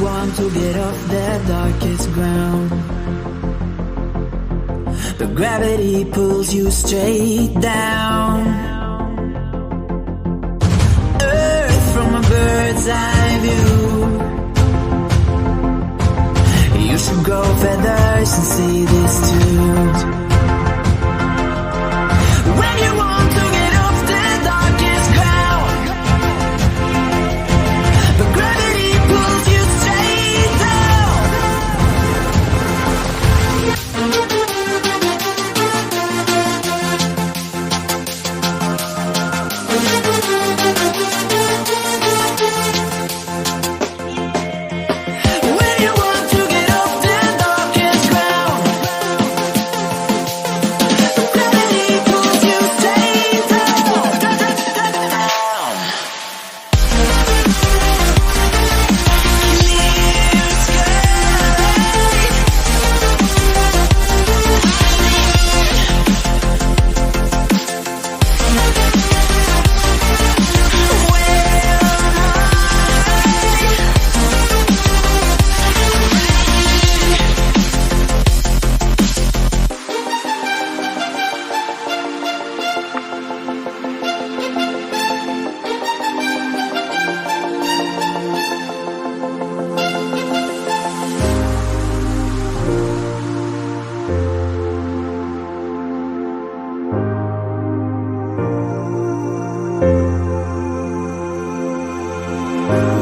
want to get off the darkest ground, but gravity pulls you straight down. Earth from a bird's eye view. You should grow feathers and see this too. When you want to get off the darkest ground, but gravity pulls you straight down. When you want to get off the darkest ground, but gravity pulls you straight down.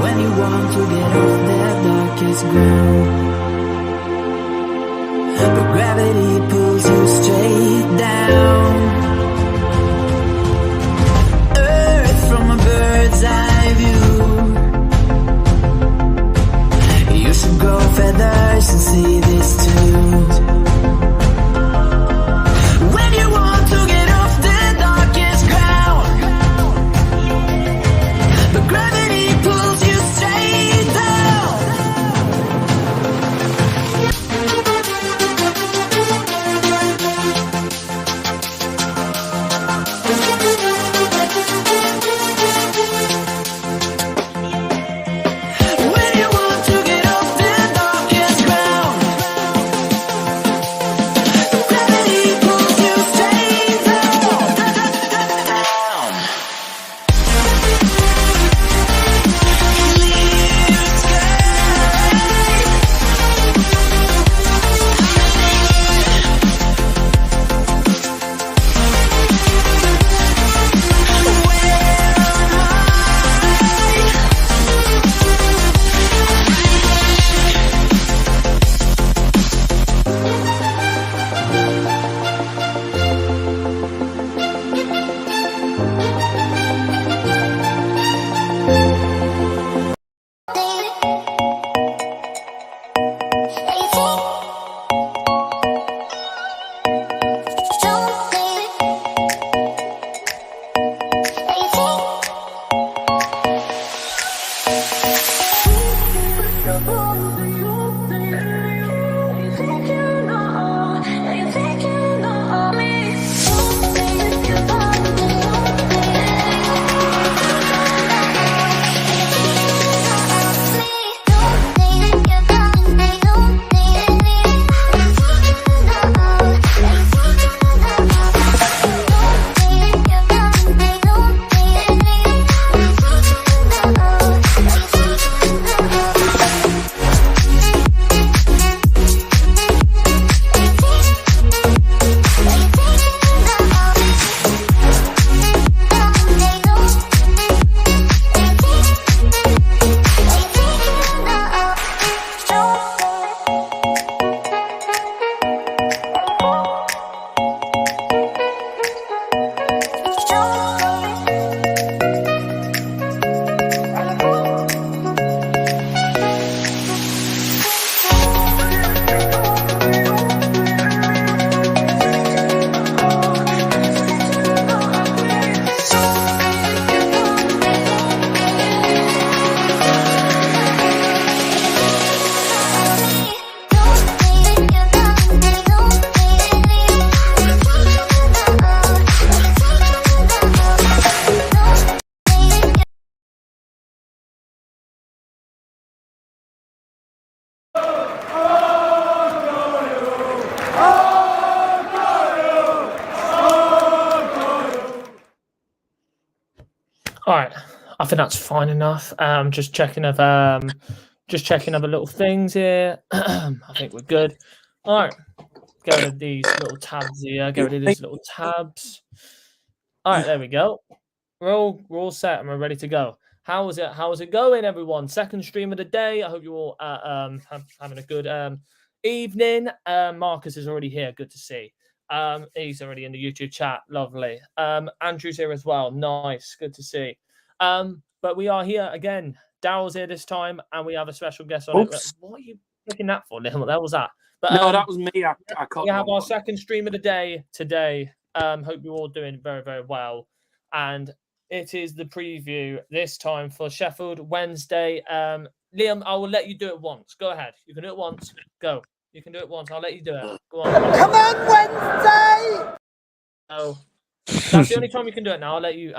When you want to get off the darkest ground, but gravity pulls you straight down. Earth from a bird's eye view. You should grow feathers and see this too. When you want to get off the darkest ground, but gravity pulls you straight down. All right, I think that's fine enough. Just checking other little things here. I think we're good. All right, get rid of these little tabs here. Get rid of these little tabs. All right, there we go. We're all set and we're ready to go. How is it going, everyone? Second stream of the day. I hope you're all having a good evening. Marcus is already here. Good to see. He's already in the YouTube chat. Lovely. Andrew's here as well. Nice. Good to see. But we are here again. Daryl's here this time, and we have a special guest on it. What are you looking at for, Liam? What the hell was that? But, no, that was me. I we have our second stream of the day today. Hope you're all doing very, very well. And it is the preview this time for Sheffield Wednesday. Liam, I will let you do it once. Go ahead. You can do it once. Go. You can do it once. I'll let you do it. Go on. Come on, Wednesday! Oh, that's the only time you can do it now. I'll let you.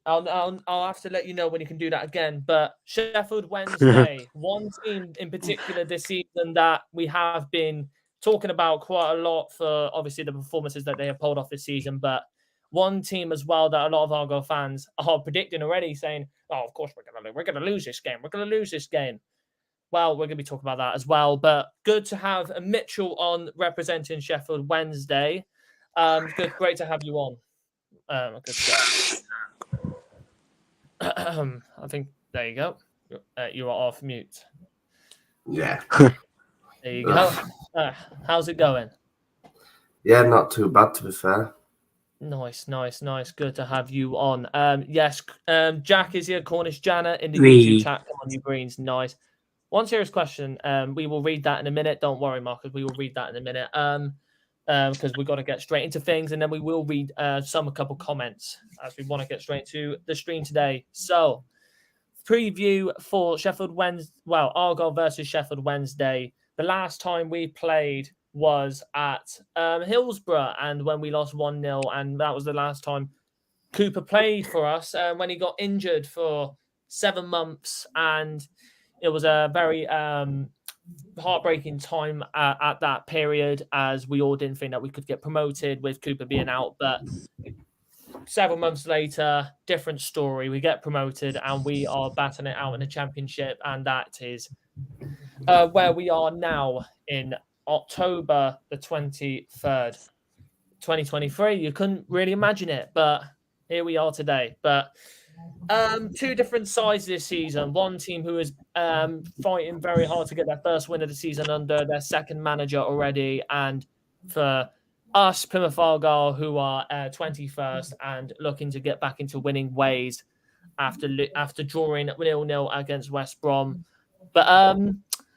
I'll have to let you know when you can do that again. But Sheffield Wednesday, one team in particular this season that we have been talking about quite a lot for obviously the performances that they have pulled off this season, but one team as well that a lot of Argyle fans are predicting already, saying, "Oh, of course we're gonna lose this game. We're gonna lose this game." Well, we're gonna be talking about that as well. But good to have a Mitchell on representing Sheffield Wednesday. Great to have you on. Good stuff. I think there you go. You are off mute. Yeah. There you go. How's it going? Yeah, not too bad to be fair. Nice. Good to have you on. Yes, Jack is here, Cornish Jana in the YouTube chat. Come on, you Greens. Nice. One serious question. We will read that in a minute. Don't worry, Marcus. We will read that in a minute. Because we've got to get straight into things, and then we will read a couple comments as we want to get straight to the stream today. So, preview for Sheffield Wednesday. Well, Argyle versus Sheffield Wednesday. The last time we played was at Hillsborough, and when we lost 1-0, and that was the last time Cooper played for us when he got injured for 7 months, and it was a very heartbreaking time at that period, as we all didn't think that we could get promoted with Cooper being out. But 7 months later, different story. We get promoted and we are batting it out in the championship, and that is where we are now in October the 23rd, 2023. You couldn't really imagine it, but here we are today. But two different sides this season. One team who is fighting very hard to get their first win of the season under their second manager already, and for us, Plymouth Argyle, who are 21st and looking to get back into winning ways after drawing 0-0 against West Brom. But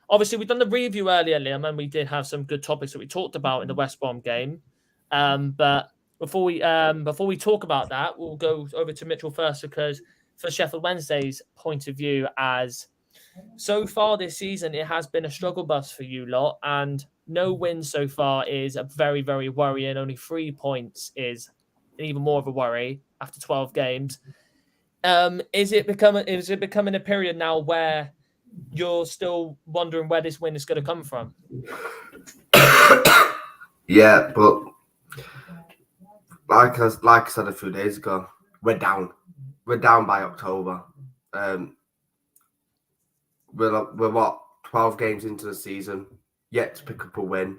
obviously, we've done the review earlier, Liam, and we did have some good topics that we talked about in the West Brom game. But before we talk about that, we'll go over to Mitchell first, because for Sheffield Wednesday's point of view, as so far this season, it has been a struggle bus for you lot, and no win so far is a very, very worrying. Only 3 points is even more of a worry after 12 games. Is it becoming a period now where you're still wondering where this win is going to come from? Yeah, but like I said a few days ago, we're down. We're down by October. We're what, 12 games into the season, yet to pick up a win.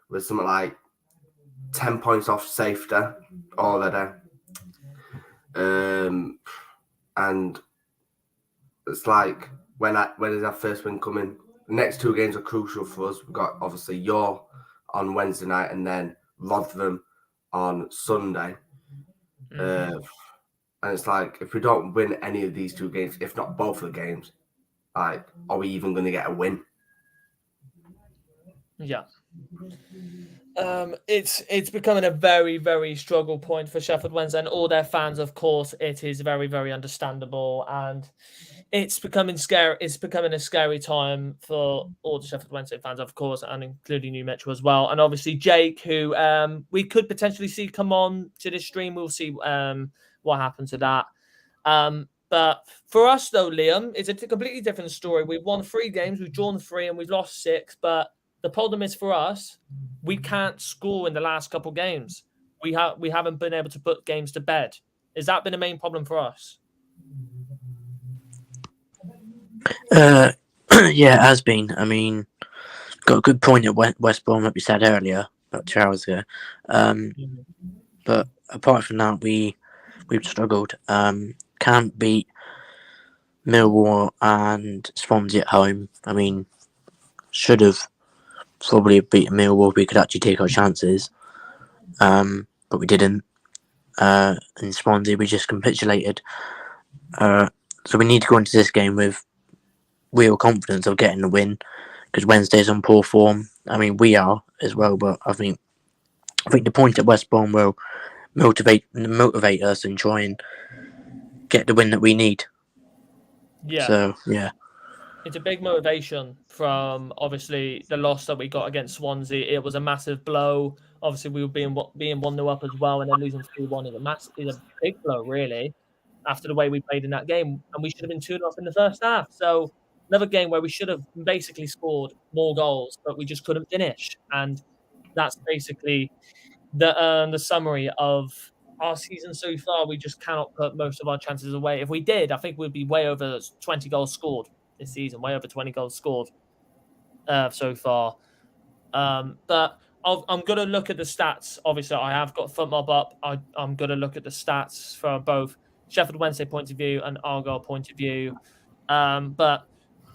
With something like 10 points off safety already. And it's like, when is our first win coming? The next 2 games are crucial for us. We've got obviously York on Wednesday night and then Rotherham on Sunday. And it's like, if we don't win any of these 2 games, if not both of the games, like, are we even going to get a win? Yeah. It's becoming a very, very struggle point for Sheffield Wednesday and all their fans. Of course, it is very, very understandable, and it's becoming scary. It's becoming a scary time for all the Sheffield Wednesday fans, of course, and including you, Mitchell, as well. And obviously Jake, who we could potentially see come on to this stream. We'll see what happens to that. But for us, though, Liam, it's a completely different story. We've won 3 games, we've drawn 3, and we've lost 6. But the problem is for us, we can't score in the last couple games. We haven't been able to put games to bed Has that been the main problem for us? Yeah, it has been. I mean, got a good point at West Brom, like we said earlier, about 2 hours ago. But apart from that, we've struggled. Can't beat Millwall and Swansea at home. I mean, should have probably beaten Millwall. We could actually take our chances, but we didn't. In Swansea, we just capitulated. So we need to go into this game with real confidence of getting the win, because Wednesday's on poor form. I mean, we are as well, but I think the point at West Brom will motivate us and try and get the win that we need. Yeah. So yeah, it's a big motivation from obviously the loss that we got against Swansea. It was a massive blow. Obviously, we were being 1-0 up as well, and then losing 3-1 is a big blow, really, after the way we played in that game. And we should have been 2-0 in the first half. So another game where we should have basically scored more goals, but we just couldn't finish. And that's basically the summary of our season so far. We just cannot put most of our chances away. If we did, I think we'd be way over 20 goals scored this season, way over 20 goals scored so far. But I'm going to look at the stats. Obviously, I have got FootMob up. I'm going to look at the stats from both Sheffield Wednesday point of view and Argyle point of view. But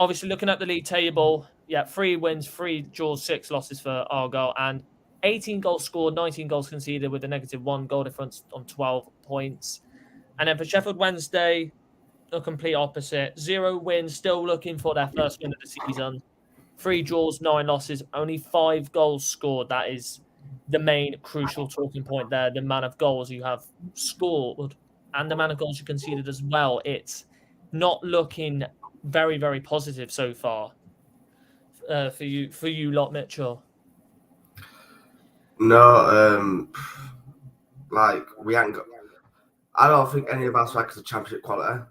obviously, looking at the league table, 3 wins, 3 draws, 6 losses for Argyle, and 18 goals scored, 19 goals conceded with a -1 goal difference on 12 points. And then for Sheffield Wednesday, the complete opposite. 0 wins, still looking for their first win of the season. 3 draws, 9 losses, only 5 goals scored. That is the main crucial talking point there. The amount of goals you have scored and the amount of goals you conceded as well. It's not looking very, very positive so far for you lot, Mitchell. No, we ain't got. I don't think any of our strikers are championship quality.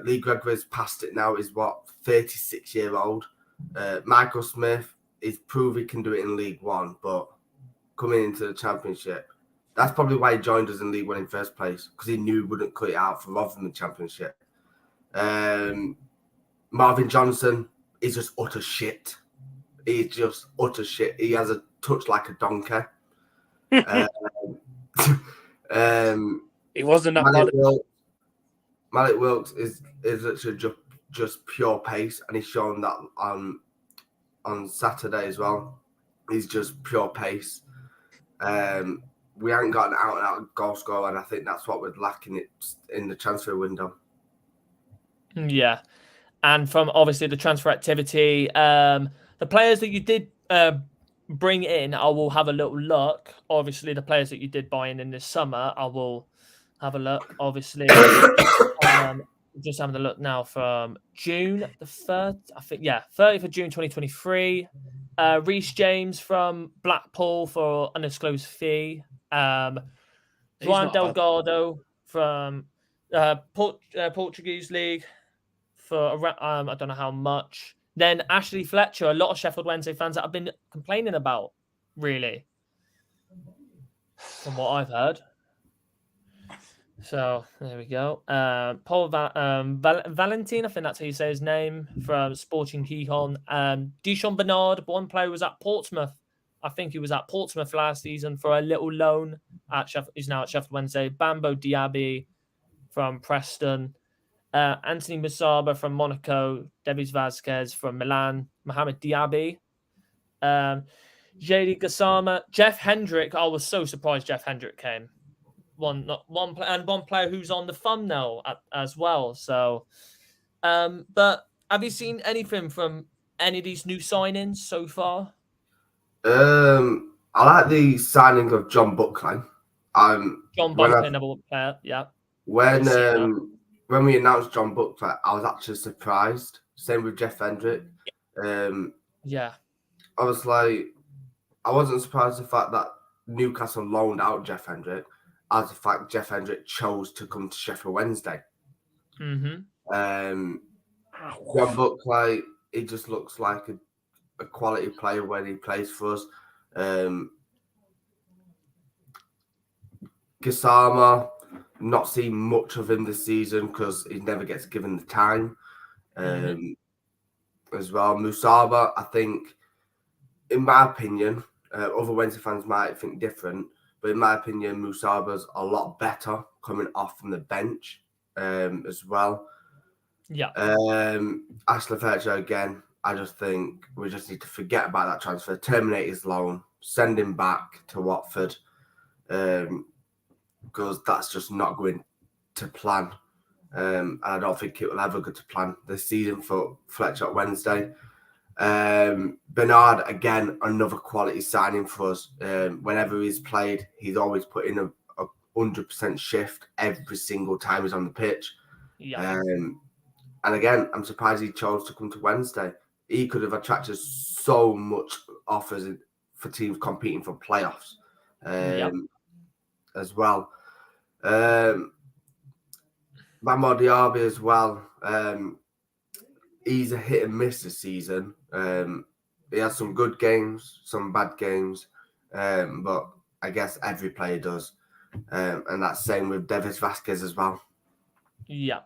Lee Gregory's past it now. Is 36-year-old. Michael Smith is proved he can do it in League One, but coming into the Championship, that's probably why he joined us in League One in first place, because he knew he wouldn't cut it out for Rotherham in the Championship. Marvin Johnson is just utter shit. He's just utter shit. He has a touch like a donkey. it wasn't that Malik Wilkes is literally just pure pace, and he's shown that on Saturday as well. He's just pure pace. We haven't got an out-and-out goal scorer, and I think that's what we're lacking in the transfer window. Yeah, and from obviously the transfer activity, the players that you did bring in, I will have a little look. Obviously, the players that you did buy in this summer, I will have a look. Obviously, just having a look now from June the 3rd, I think, 30th of June 2023. Reece James from Blackpool for undisclosed fee. Juan Delgado from Portuguese League for I don't know how much. Then Ashley Fletcher, a lot of Sheffield Wednesday fans that have been complaining about, really, from what I've heard. So there we go. Paul Valentin, I think that's how you say his name, from Sporting Gijón. Dishon Bernard, one player was at Portsmouth. I think he was at Portsmouth last season for a little loan at Sheffield. He's now at Sheffield Wednesday. Bambo Diaby from Preston. Anthony Musaba from Monaco. Devis Vazquez from Milan. Mohamed Diaby. JD Gassama. Jeff Hendrick. I was so surprised Jeff Hendrick came. One player who's on the thumbnail as well. So, but have you seen anything from any of these new signings so far? I like the signing of John Buckley. John Buckley, number 1 player. Yeah. When we announced John Buckley, I was actually surprised. Same with Jeff Hendrick. Yeah. Obviously, I wasn't surprised the fact that Newcastle loaned out Jeff Hendrick, as the fact Jeff Hendrick chose to come to Sheffield Wednesday. John Buckley, he just looks like a quality player when he plays for us. Gassama, not seen much of him this season because he never gets given the time. As well, Musaba, I think, in my opinion, other Wednesday fans might think different, but in my opinion, Musaba's a lot better coming off from the bench as well. Yeah. Ashley Fletcher, again, I just think we just need to forget about that transfer, terminate his loan, send him back to Watford, because that's just not going to plan. And I don't think it will ever go to plan this season for Fletcher at Wednesday. Bernard, again, another quality signing for us. Whenever he's played, he's always put in a 100% shift every single time he's on the pitch. Yeah. And again, I'm surprised he chose to come to Wednesday. He could have attracted so much offers for teams competing for playoffs as well. Mamou Diaby as well. He's a hit and miss this season. He has some good games, some bad games, but I guess every player does. And that's same with Davis Vasquez as well. Yeah.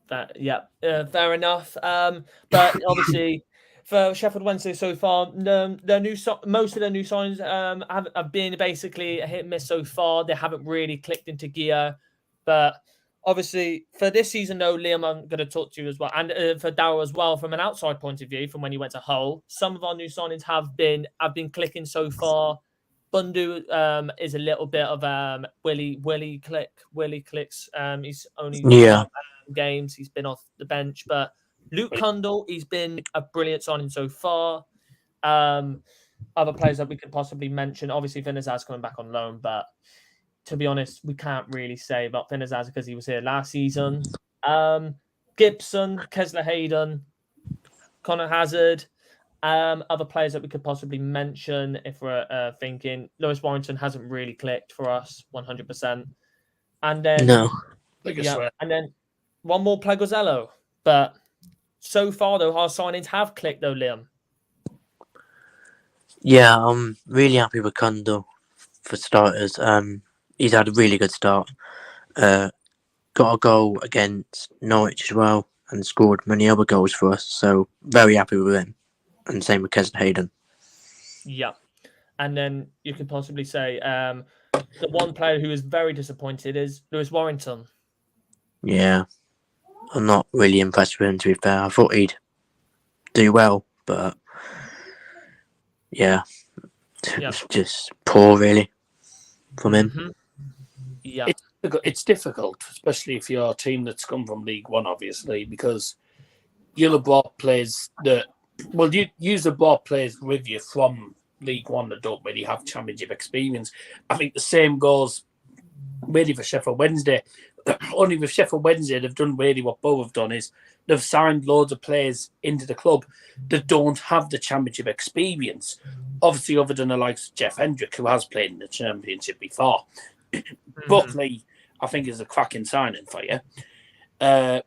Fair enough. But obviously, for Sheffield Wednesday so far, most of their new signs have been basically a hit and miss so far. They haven't really clicked into gear. But obviously, for this season, though, Liam, I'm going to talk to you as well, and for Darryl as well, from an outside point of view, from when he went to Hull, some of our new signings have been clicking so far. Bundu is a little bit of Willie clicks. He's only games. He's been off the bench, but Luke Cundle, he's been a brilliant signing so far. Other players that we could possibly mention, obviously Vinazaz coming back on loan, but to be honest, we can't really say about Vinazaz because he was here last season. Gibson, Kesler Hayden, Connor Hazard. Other players that we could possibly mention if we're thinking. Lewis Warrington hasn't really clicked for us 100%. And then and then one more Plegozello. But so far though, our signings have clicked though, Liam. Yeah, I'm really happy with Cundle for starters. He's had a really good start. Got a goal against Norwich as well and scored many other goals for us. So very happy with him. And same with Kesler Hayden. Yeah. And then you could possibly say the one player who is very disappointed is Lewis Warrington. Yeah. I'm not really impressed with him, to be fair. I thought he'd do well, but yeah. It's just poor, really, from him. Mm-hmm. Yeah. It's difficult, especially if you're a team that's come from League One, obviously, because you'll have brought players that, well, you have brought players with you from League One that don't really have championship experience. I think the same goes really for Sheffield Wednesday. Only with Sheffield Wednesday, they've done really what Bo have done is they've signed loads of players into the club that don't have the championship experience. Obviously, other than the likes of Jeff Hendrick, who has played in the championship before. Buckley, I think, is a cracking signing for you.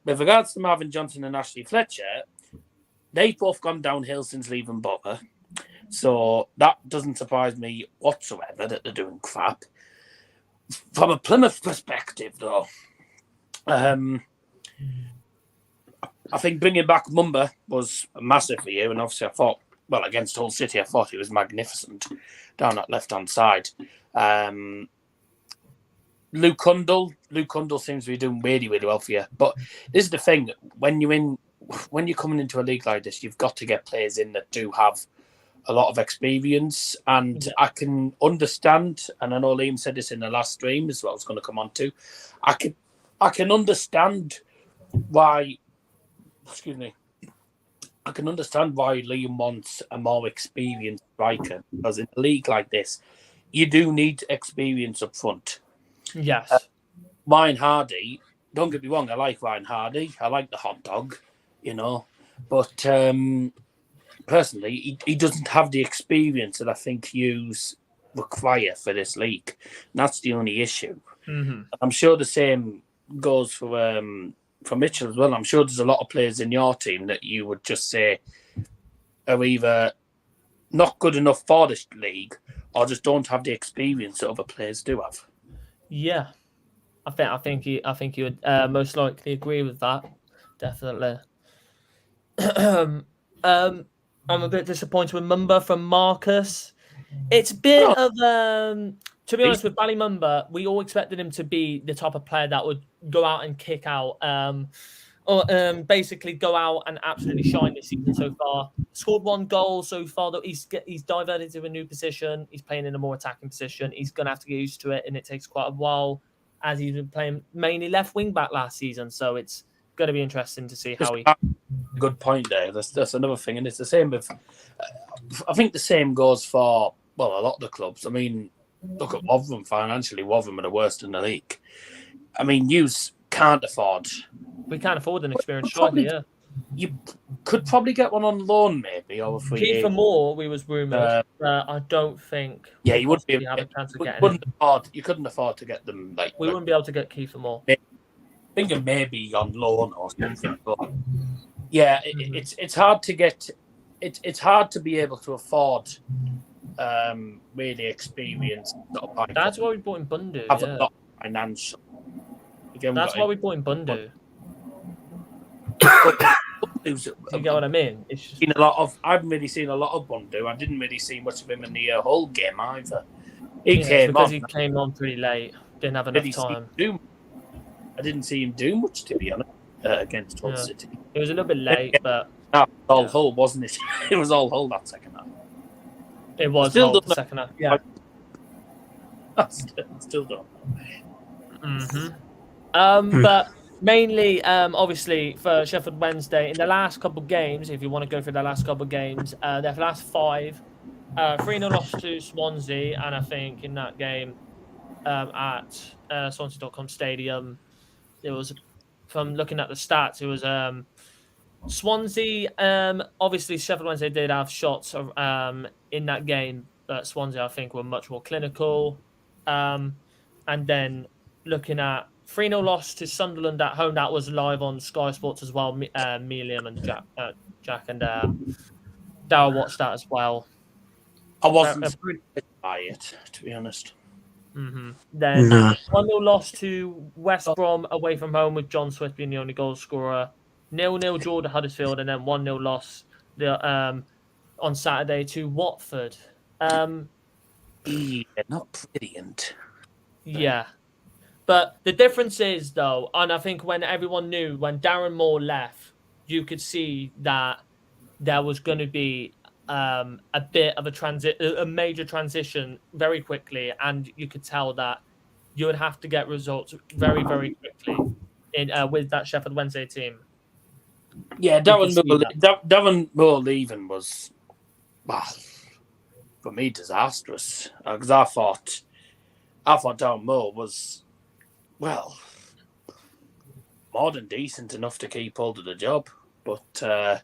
With regards to Marvin Johnson and Ashley Fletcher, they've both gone downhill since leaving Borough. So that doesn't surprise me whatsoever that they're doing crap. From a Plymouth perspective, though, I think bringing back Mumba was massive for you. And obviously I thought, well, against Hull City, I thought he was magnificent down that left-hand side. Luke Cundle seems to be doing really, really well for you. But this is the thing, when you're coming into a league like this, you've got to get players in that do have a lot of experience. And I can understand, and I know Liam said this in the last stream as well, I was going to come on to, I can understand why, I can understand why Liam wants a more experienced striker, because in a league like this, you do need experience up front. Yes. Ryan Hardy, don't get me wrong, I like Ryan Hardy. I like the hot dog, but personally, he doesn't have the experience that I think you require for this league. And that's the only issue. Mm-hmm. I'm sure the same goes for Mitchell as well. I'm sure there's a lot of players in your team that you would just say are either not good enough for this league or just don't have the experience that other players do have. Yeah. I think he would most likely agree with that. Definitely. I'm a bit disappointed with Mumba from Marcus. It's a bit of to be honest with Ballymumba, we all expected him to be the type of player that would go out and kick out, or basically go out and absolutely shine this season so far. Scored 1 goal so far. That he's diverted to a new position. He's playing in a more attacking position. He's gonna have to get used to it, and it takes quite a while, as he's been playing mainly left wing back last season. So it's going to be interesting to see how he. Good point there. That's another thing, and it's the same with. I think the same goes for a lot of the clubs. I mean, look at Rotherham financially. Rotherham are the worst in the league. I mean, you can't afford. We can't afford an experienced striker. Yeah, you could probably get one on loan, maybe, or free. Kiefer Moore, we was rumoured. I don't think. Yeah, you wouldn't be have a chance of getting. You couldn't afford to get them. We wouldn't be able to get Kiefer Moore. Thinking maybe on loan or something, but yeah, it's hard to get. It's hard to be able to afford really experienced. That's why we bought in Bundu. Have a lot of financial. Again, that's why we bought in Bundu. Do you get what I mean? It's just... I haven't really seen a lot of Bundu. I didn't really see much of him in the whole game either. He came on pretty late. Didn't have enough time. I didn't see him do much, to be honest, against Hull City. It was a little bit late, but that was all Hull, wasn't it? It was all Hull that second half. It was still Hull the second half. Yeah, still done. But mainly, obviously, for Sheffield Wednesday, in the last couple of games, if you want to go through the last couple of games, their last 5, 3-0 loss to Swansea, and I think in that game at Swansea.com Stadium, it was, from looking at the stats, it was Swansea. Obviously, Sheffield Wednesday did have shots in that game, but Swansea, I think, were much more clinical. And then looking at 3-0 loss to Sunderland at home, that was live on Sky Sports as well. Me, Liam, and Jack and Darryl watched that as well. I wasn't surprised by it, to be honest. Then 1-0 loss to West Brom away from home with John Swift being the only goal scorer. 0-0 draw to Huddersfield, and then 1-0 loss on Saturday to Watford. Not brilliant. Yeah. But the difference is, though, and I think when everyone knew, when Darren Moore left, you could see that there was going to be a bit of a major transition very quickly, and you could tell that you would have to get results very, very quickly with that Sheffield Wednesday team. Yeah, Devon Moore leaving was, for me, disastrous, because I thought Darren Moore was, more than decent enough to keep hold of the job, but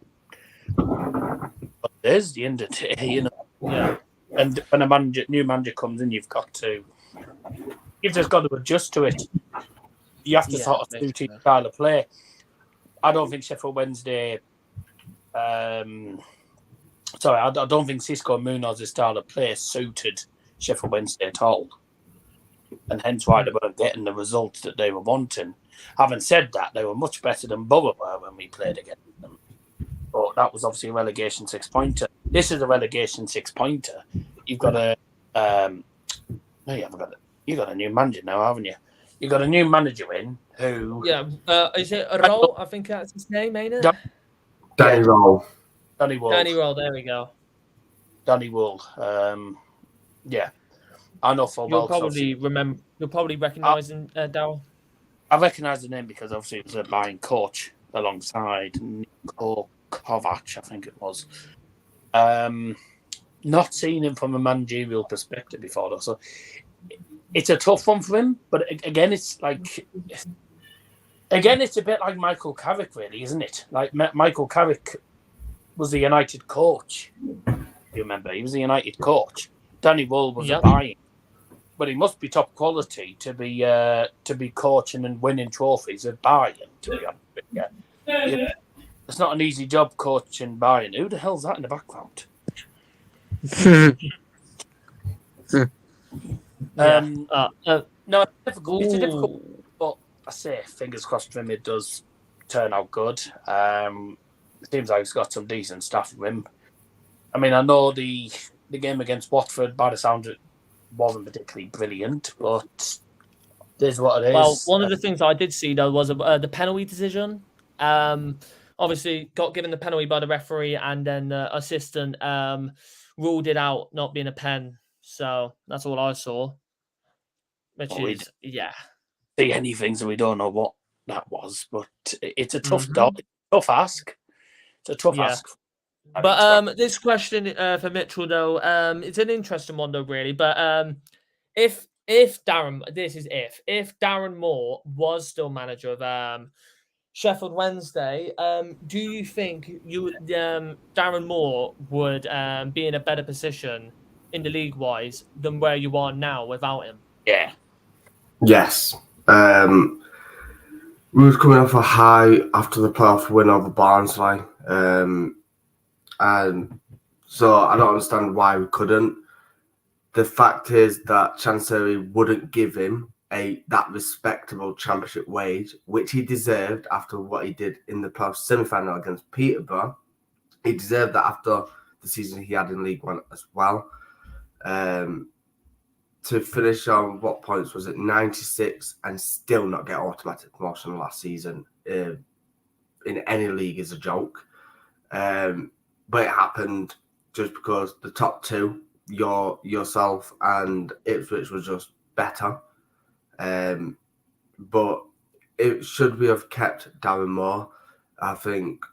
there's the end of the day, you know. Yeah. And when a new manager comes in, you've just got to adjust to it. You have to sort of suit his style of play. I don't think Sheffield Wednesday. I don't think Cisco Munoz's style of play suited Sheffield Wednesday at all, and hence why they weren't getting the results that they were wanting. Having said that, they were much better than Borough were when we played against them. But that was obviously a relegation 6-pointer. This is a relegation 6-pointer. You've got a you've got a new manager now, haven't you? You've got a new manager in who... Yeah, is it a Roll? I think that's his name, ain't it? Danny Roll. Danny Wool. Danny Roll, there we go. Danny Wool. Yeah. I know for You'll probably recognise him, Darryl. I recognise the name because obviously it was a buying coach alongside Nico Kovac, I think it was. Not seen him from a managerial perspective before, though. So it's a tough one for him. But again, it's a bit like Michael Carrick, really, isn't it? Like Michael Carrick was the United coach. You remember, he was the United coach. Danny Wool was a buying, but he must be top quality to be coaching and winning trophies at Bayern. To be honest with you. Yeah. It's not an easy job coaching Bayern. Who the hell's that in the background? No, it's difficult. I say fingers crossed for him. It does turn out good. It seems like he's got some decent stuff from him. I mean, I know the game against Watford, by the sound of it, wasn't particularly brilliant, but it is what it is. Well, one of the things I did see though was the penalty decision. Obviously, got given the penalty by the referee, and then the assistant ruled it out not being a pen. So that's all I saw. Which is, yeah. See anything, so we don't know what that was, but it's a tough tough ask. It's a tough ask. But this question for Mitchell though, it's an interesting one though, really. But if Darren, if Darren Moore was still manager of Sheffield Wednesday, do you think Darren Moore would be in a better position in the league wise than where you are now without him? Yeah. Yes. We was coming off a high after the playoff win over Barnsley. And so I don't understand why we couldn't. The fact is that Chancery wouldn't give him that respectable championship wage, which he deserved after what he did in the playoff semi-final against Peterborough. He deserved that after the season he had in League One as well. To finish on what points was it, 96, and still not get automatic promotion last season in any league is a joke. But it happened just because the top two, yourself and Ipswich, was just better. But should we have kept Darren Moore, I think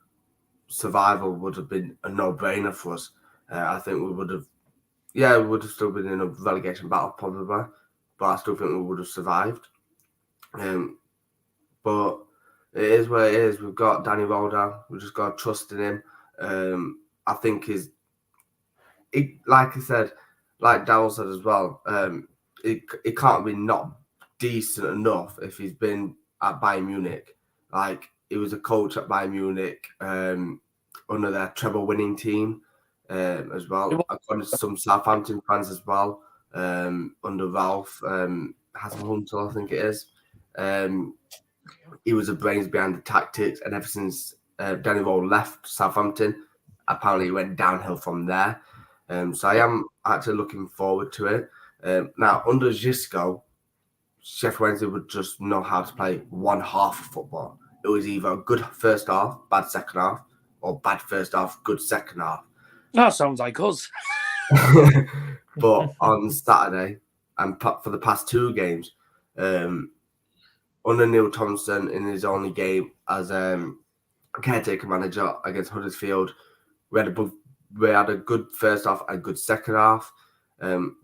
survival would have been a no-brainer for us. I think we would have still been in a relegation battle probably, but I still think we would have survived. But it is what it is. We've got Danny Roldan. We've just got to trust in him. I think like I said, like Darryl said as well, it can't be not decent enough if he's been at Bayern Munich. Like, he was a coach at Bayern Munich under their treble winning team as well. I've got some Southampton fans as well under Ralph Hasenhüttl, I think it is. He was the brains behind the tactics, and ever since Danny Rowe left Southampton, apparently he went downhill from there. So I am actually looking forward to it. Now, under Xisco, Sheffield Wednesday would just know how to play one half of football. It was either a good first half, bad second half, or bad first half, good second half. That sounds like us. But on Saturday, and for the past two games, under Neil Thompson in his only game as caretaker manager against Huddersfield, we had a good first half and a good second half.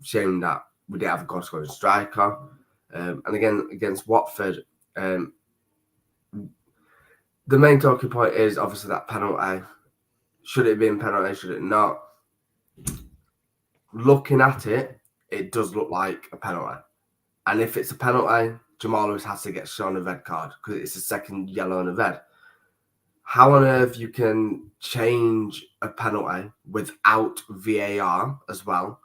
Shame that we didn't have a goal scoring striker. And again, against Watford, the main talking point is obviously that penalty. Should it have been penalty? Should it not? Looking at it, it does look like a penalty. And if it's a penalty, Jamal Lewis has to get shown a red card because it's a second yellow and a red. How on earth you can change a penalty without VAR as well?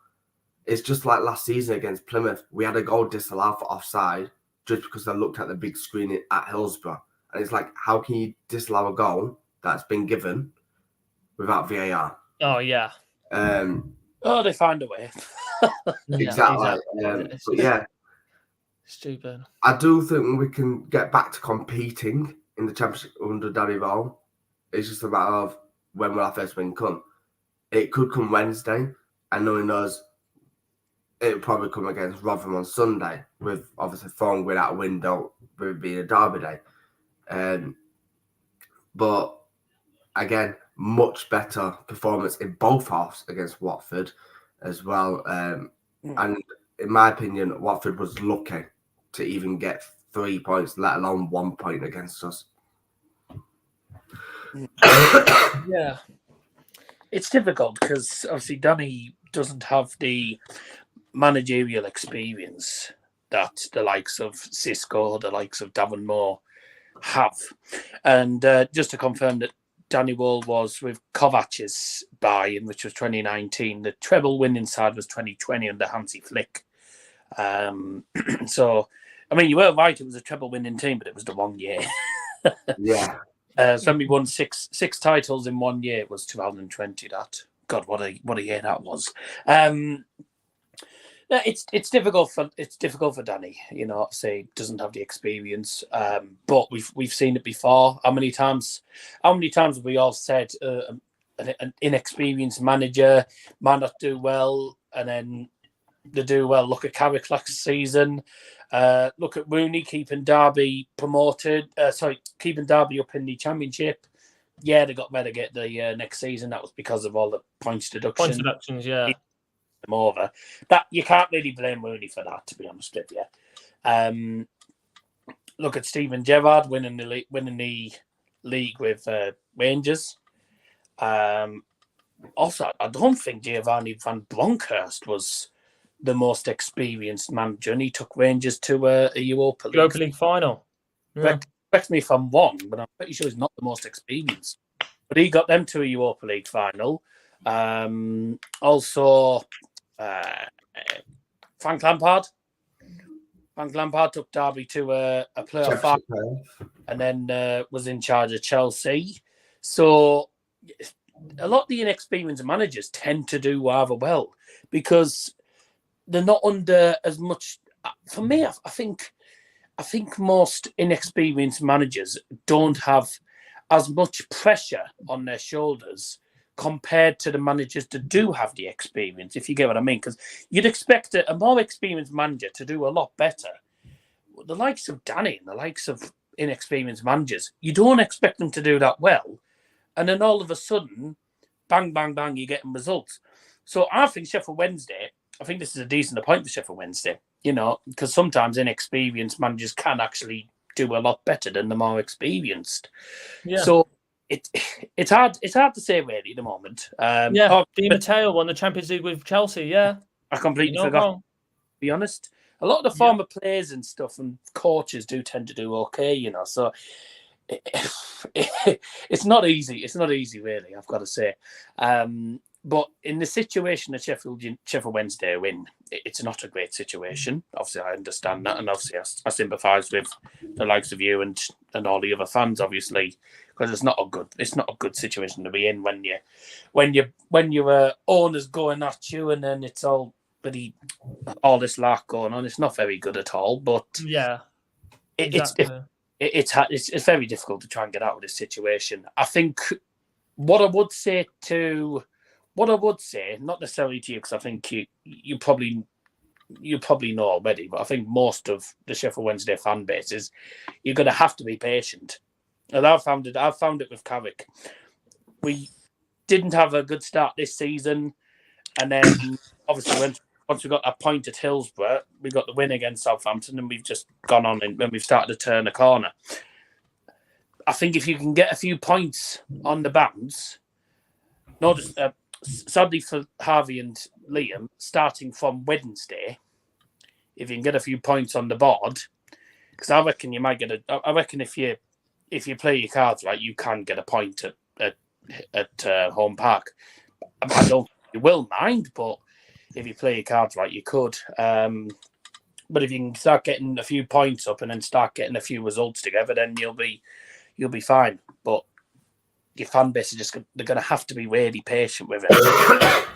It's just like last season against Plymouth. We had a goal disallowed for offside just because I looked at the big screen at Hillsborough. And it's like, how can you disallow a goal that's been given without VAR? Oh, yeah. They find a way. Exactly. But yeah. Stupid. I do think we can get back to competing in the Championship under Danny Rowe. It's just a matter of when will our first win come. It could come Wednesday, and knowing us, it'll probably come against Rotherham on Sunday, with obviously Thorn going out a window, with it being a derby day. But again, much better performance in both halves against Watford as well. And in my opinion, Watford was lucky to even get 3 points, let alone 1 point against us. Yeah. It's difficult because obviously Danny doesn't have the managerial experience that the likes of Xisco, the likes of Devon Moore have. And just to confirm that Danny Wall was with Kovac's buy-in, which was 2019. The treble winning side was 2020 under Hansi Flick. So I mean, you were right. It was a treble-winning team, but it was the wrong year. Yeah. So we won six titles in 1 year. It was 2020. That God, what a year that was. No, it's difficult for Danny. You know, say doesn't have the experience. But we've seen it before. How many times have we all said an inexperienced manager might not do well, and then they do well? Look at Carrick last season. Look at Rooney keeping Derby promoted. Keeping Derby up in the Championship. Yeah, they got relegated the next season. That was because of all the points deductions. Yeah. Them over. That you can't really blame Rooney for that, to be honest with you. Look at Steven Gerrard winning the league with Rangers. Also, I don't think Giovanni Van Bronckhorst was the most experienced manager, and he took Rangers to a Europa League final. Yeah. Correct me if I'm wrong, but I'm pretty sure he's not the most experienced. But he got them to a Europa League final. Also, Frank Lampard. Frank Lampard took Derby to a playoff final, and then was in charge of Chelsea. So a lot of the inexperienced managers tend to do rather well because they're not under as much. For me, I think most inexperienced managers don't have as much pressure on their shoulders compared to the managers that do have the experience, if you get what I mean. Because you'd expect a more experienced manager to do a lot better. The likes of Danny and the likes of inexperienced managers, you don't expect them to do that well. And then all of a sudden, bang, bang, bang, you're getting results. So I think Sheffield Wednesday, I think this is a decent appointment for Sheffield Wednesday, you know, because sometimes inexperienced managers can actually do a lot better than the more experienced. Yeah. So it's hard to say really at the moment. Di Matteo won the Champions League with Chelsea. Yeah, I completely forgot. To be honest, a lot of the former players and stuff and coaches do tend to do okay, you know. So it's not easy. It's not easy, really. I've got to say. But in the situation that Sheffield Wednesday are in, it's not a great situation. Obviously, I understand that, and obviously, I sympathise with the likes of you and all the other fans, obviously, because it's not a good situation to be in when your owners going at you, and then it's all this lark going on. It's not very good at all. But yeah, exactly. It's very difficult to try and get out of this situation. I think what I would say, not necessarily to you, because I think you probably know already, but I think most of the Sheffield Wednesday fan base is you're going to have to be patient. And I've found it with Carrick. We didn't have a good start this season, and then obviously once we got that point at Hillsborough, we got the win against Southampton, and we've just gone on and we've started to turn a corner. I think if you can get a few points on the bounce, not just sadly for Harvey and Liam, starting from Wednesday, if you can get a few points on the board, because I reckon you might get I reckon if you play your cards right, you can get a point at Home Park. I don't think you will mind, but if you play your cards right, you could. But if you can start getting a few points up and then start getting a few results together, then you'll be fine. But your fan base is they're going to have to be really patient with it.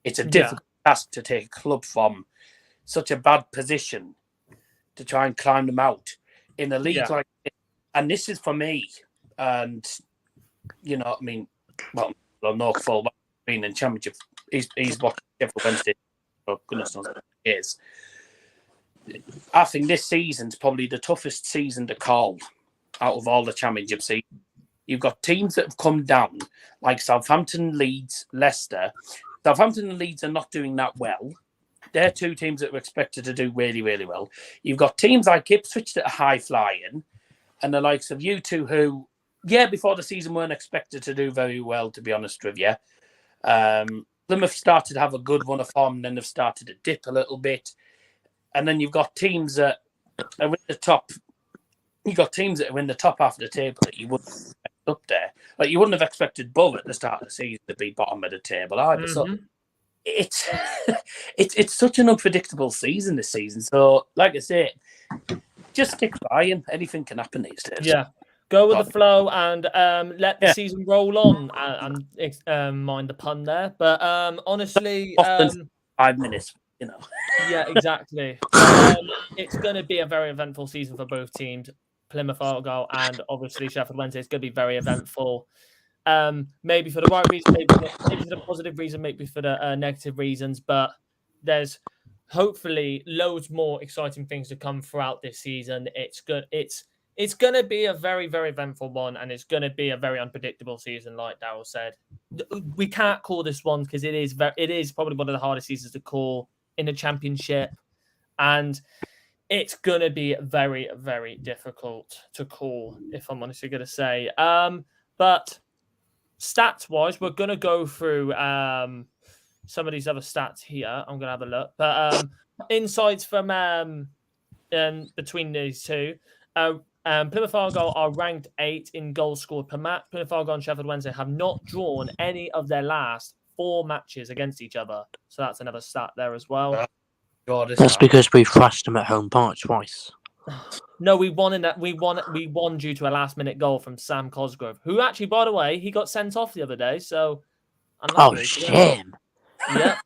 It's a difficult task to take a club from such a bad position to try and climb them out in a league like this. And this is for me. And, you know, I mean, well, no full being in Championship. He's watching Sheffield Wednesday for goodness knows what it is. I think this season's probably the toughest season to call out of all the Championship seasons. You've got teams that have come down, like Southampton, Leeds, Leicester. Southampton and Leeds are not doing that well. They're two teams that were expected to do really, really well. You've got teams like Ipswich that are high-flying, and the likes of you two who, before the season weren't expected to do very well, to be honest with you. Plymouth started to have a good run of form, and then they've started to dip a little bit. And then you've got teams that are in the top. You've got teams that are in the top half of the table that you wouldn't expect up there. Like you wouldn't have expected Bull at the start of the season to be bottom of the table either. Mm-hmm. So it's such an unpredictable season this season. So, like I say, Just stick by him. Anything can happen these days. Yeah. Go with the flow and let the season roll on and mind the pun there. But honestly, 5 minutes, you know. yeah, exactly. It's going to be a very eventful season for both teams. Plymouth Argyle and obviously Sheffield Wednesday is going to be very eventful. Maybe for the right reason, maybe for the positive reason, maybe for the negative reasons. But there's hopefully loads more exciting things to come throughout this season. It's good. It's going to be a very, very eventful one, and it's going to be a very unpredictable season, like Daryl said. We can't call this one because it is probably one of the hardest seasons to call in the Championship, and it's going to be very, very difficult to call, if I'm honestly going to say. But stats-wise, we're going to go through some of these other stats here. I'm going to have a look. But insights from between these two. Plymouth Argyle are ranked 8 in goals scored per match. Plymouth Argyle and Sheffield Wednesday have not drawn any of their last 4 matches against each other. So that's another stat there as well. That's because we thrashed them at home park twice. No, we won in that. We won due to a last-minute goal from Sam Cosgrove, who actually, by the way, he got sent off the other day. So, unlucky. Shame. Yeah.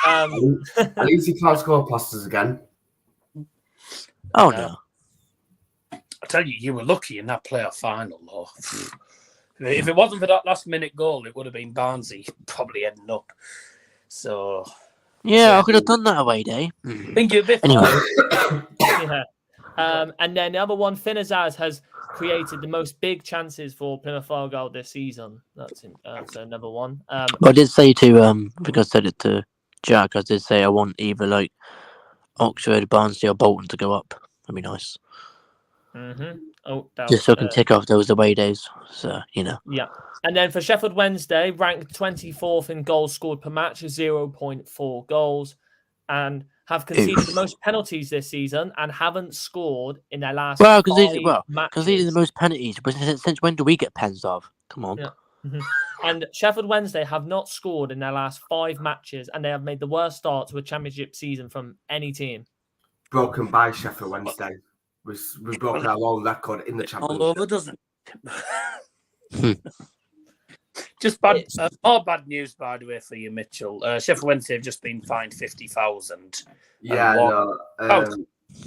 At least he can't score passes again. Oh no. I tell you, you were lucky in that playoff final, though. If it wasn't for that last-minute goal, it would have been Barnsley probably heading up. So, yeah, I could have done that away day. Think you're a bit Anyway. Yeah. And then the other one, Finazaz has created the most big chances for Plymouth Argyle this season. That's another one. I did say to I think I said it to Jack. I did say I want either like Oxford, Barnsley, or Bolton to go up. That'd be nice. Mm-hmm. Oh, just so I can tick off those away days. So you know. Yeah. And then for Sheffield Wednesday, ranked 24th in goals scored per match, 0.4 goals, and have conceded the most penalties this season and haven't scored in their last 5 matches. Conceded the most penalties. But since when do we get pens off? Come on. Yeah. Mm-hmm. And Sheffield Wednesday have not scored in their last 5 matches, and they have made the worst start to a championship season from any team. Broken by Sheffield Wednesday. We've broken our own record in the championship. All over, doesn't it? Just bad, more bad news, by the way, for you, Mitchell. Sheffield Wednesday have just been fined 50,000. Yeah,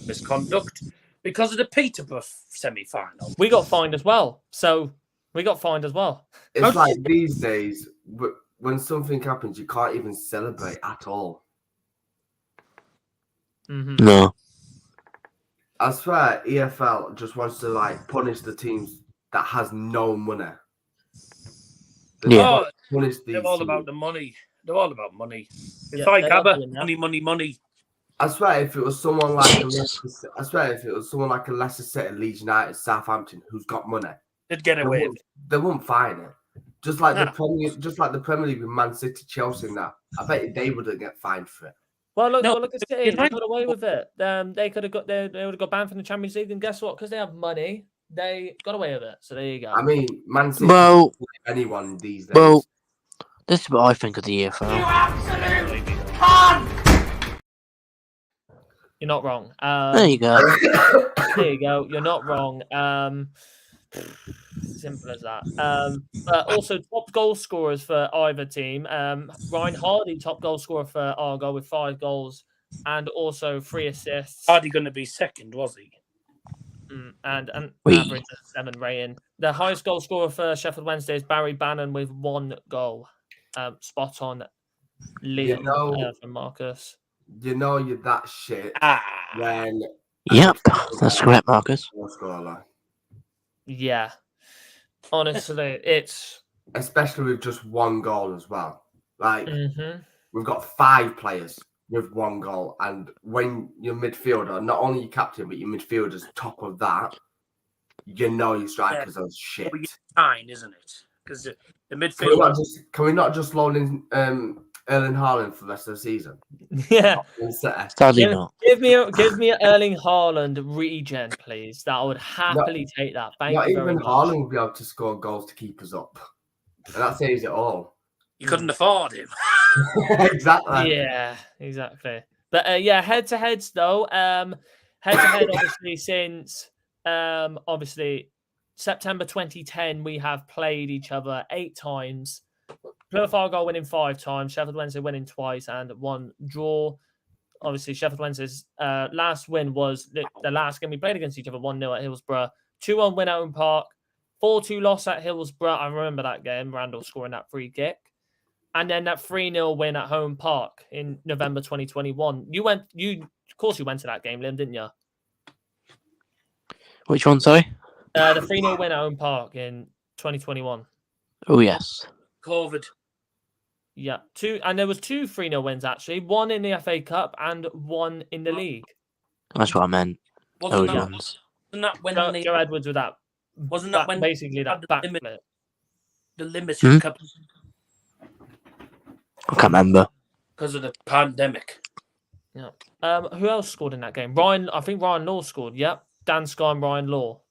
misconduct because of the Peterborough semi-final. We got fined as well. It's like these days, when something happens, you can't even celebrate at all. Mm-hmm. No. I swear, EFL just wants to punish the teams that has no money. They're all about the money. They're all about money. It's like ABBA, money. I swear, if it was someone like a Leicester City, Leeds United, Southampton, who's got money, they'd get away. They wouldn't fine it. Just like the Premier League with Man City, Chelsea, and that. I bet they wouldn't get fined for it. Well, look at City. They got away with it. They could have they would have got banned from the Champions League, and guess what? Because they have money, they got away with it. So there you go. I mean, Man City. Anyone these days. Well, this is what I think of the EFL. You absolute cunt! You're not wrong. There you go. There you go. You're not wrong. Simple as that. But also top goal scorers for either team. Ryan Hardy, top goal scorer for Argyle with 5 goals and also 3 assists. Hardy going to be second, was he? And average of 7 rating. The highest goal scorer for Sheffield Wednesday is Barry Bannon with 1 goal. Spot on, Liam from Marcus. You know you're that shit when. Yep, that's correct, Marcus. Yeah, honestly, it's especially with just 1 goal as well. We've got 5 players with 1 goal, and when your midfielder, not only your captain, but your midfielder's top of that, you know your strikers are shit. Well, fine, isn't it? Because the midfield. Can we not just loan in Erling Haaland for the rest of the season? Yeah. Sadly not. Give me an Erling Haaland regen, please. That I would happily take that. Thank you very much. Haaland would be able to score goals to keep us up. And that saves it all. You couldn't afford him. Exactly. Yeah, exactly. But head-to-heads, though, head-to-head, obviously, since obviously September 2010, we have played each other 8 times. Plymouth Argyle winning 5 times, Sheffield Wednesday winning twice, and 1 draw. Obviously, Sheffield Wednesday's last win was the last game we played against each other, 1-0 at Hillsborough, 2-1 win at Owen Park, 4-2 loss at Hillsborough. I remember that game, Randall scoring that free kick. And then that 3-0 win at Home Park in November 2021. Of course you went to that game, Liam, didn't you? Which one, sorry? The 3-0 win at Home Park in 2021. Oh, yes. COVID. Yeah, and there was 2 3-0 wins actually. 1 in the FA Cup and 1 in the league. That's what I meant. Wasn't Those that, ones. wasn't that when Joe Edwards with that. wasn't that when basically that backflip? the limited cup I can't remember. because of the pandemic? Yeah. Who else scored in that game? I think Ryan Law scored. Yep. Dan Sky and Ryan Law.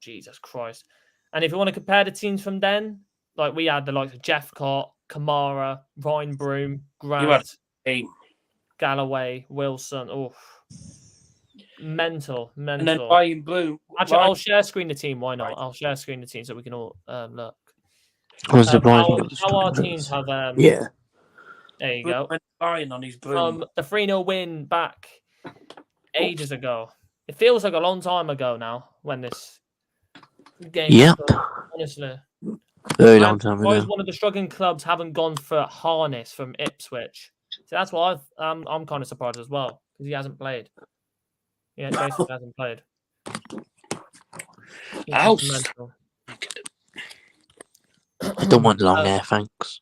Jesus Christ. And if you want to compare the teams from then, like we had the likes of Jeff Cott, Kamara, Ryan Broom, Grant, Galloway, Wilson. Oh, mental. And then Ryan Bloom. Actually, I'll share screen the team. Why not? I'll share screen the team so we can all look. How our teams have. Yeah. There you go. Ryan on his Bloom. From the 3-0 win back ages ago. It feels like a long time ago now when this game. Yep. Honestly. Very long time Why is ago. one of the struggling clubs haven't gone for Harness from Ipswich? So that's why I'm kind of surprised as well because he hasn't played. Yeah, Jason hasn't played. I don't want long hair, thanks.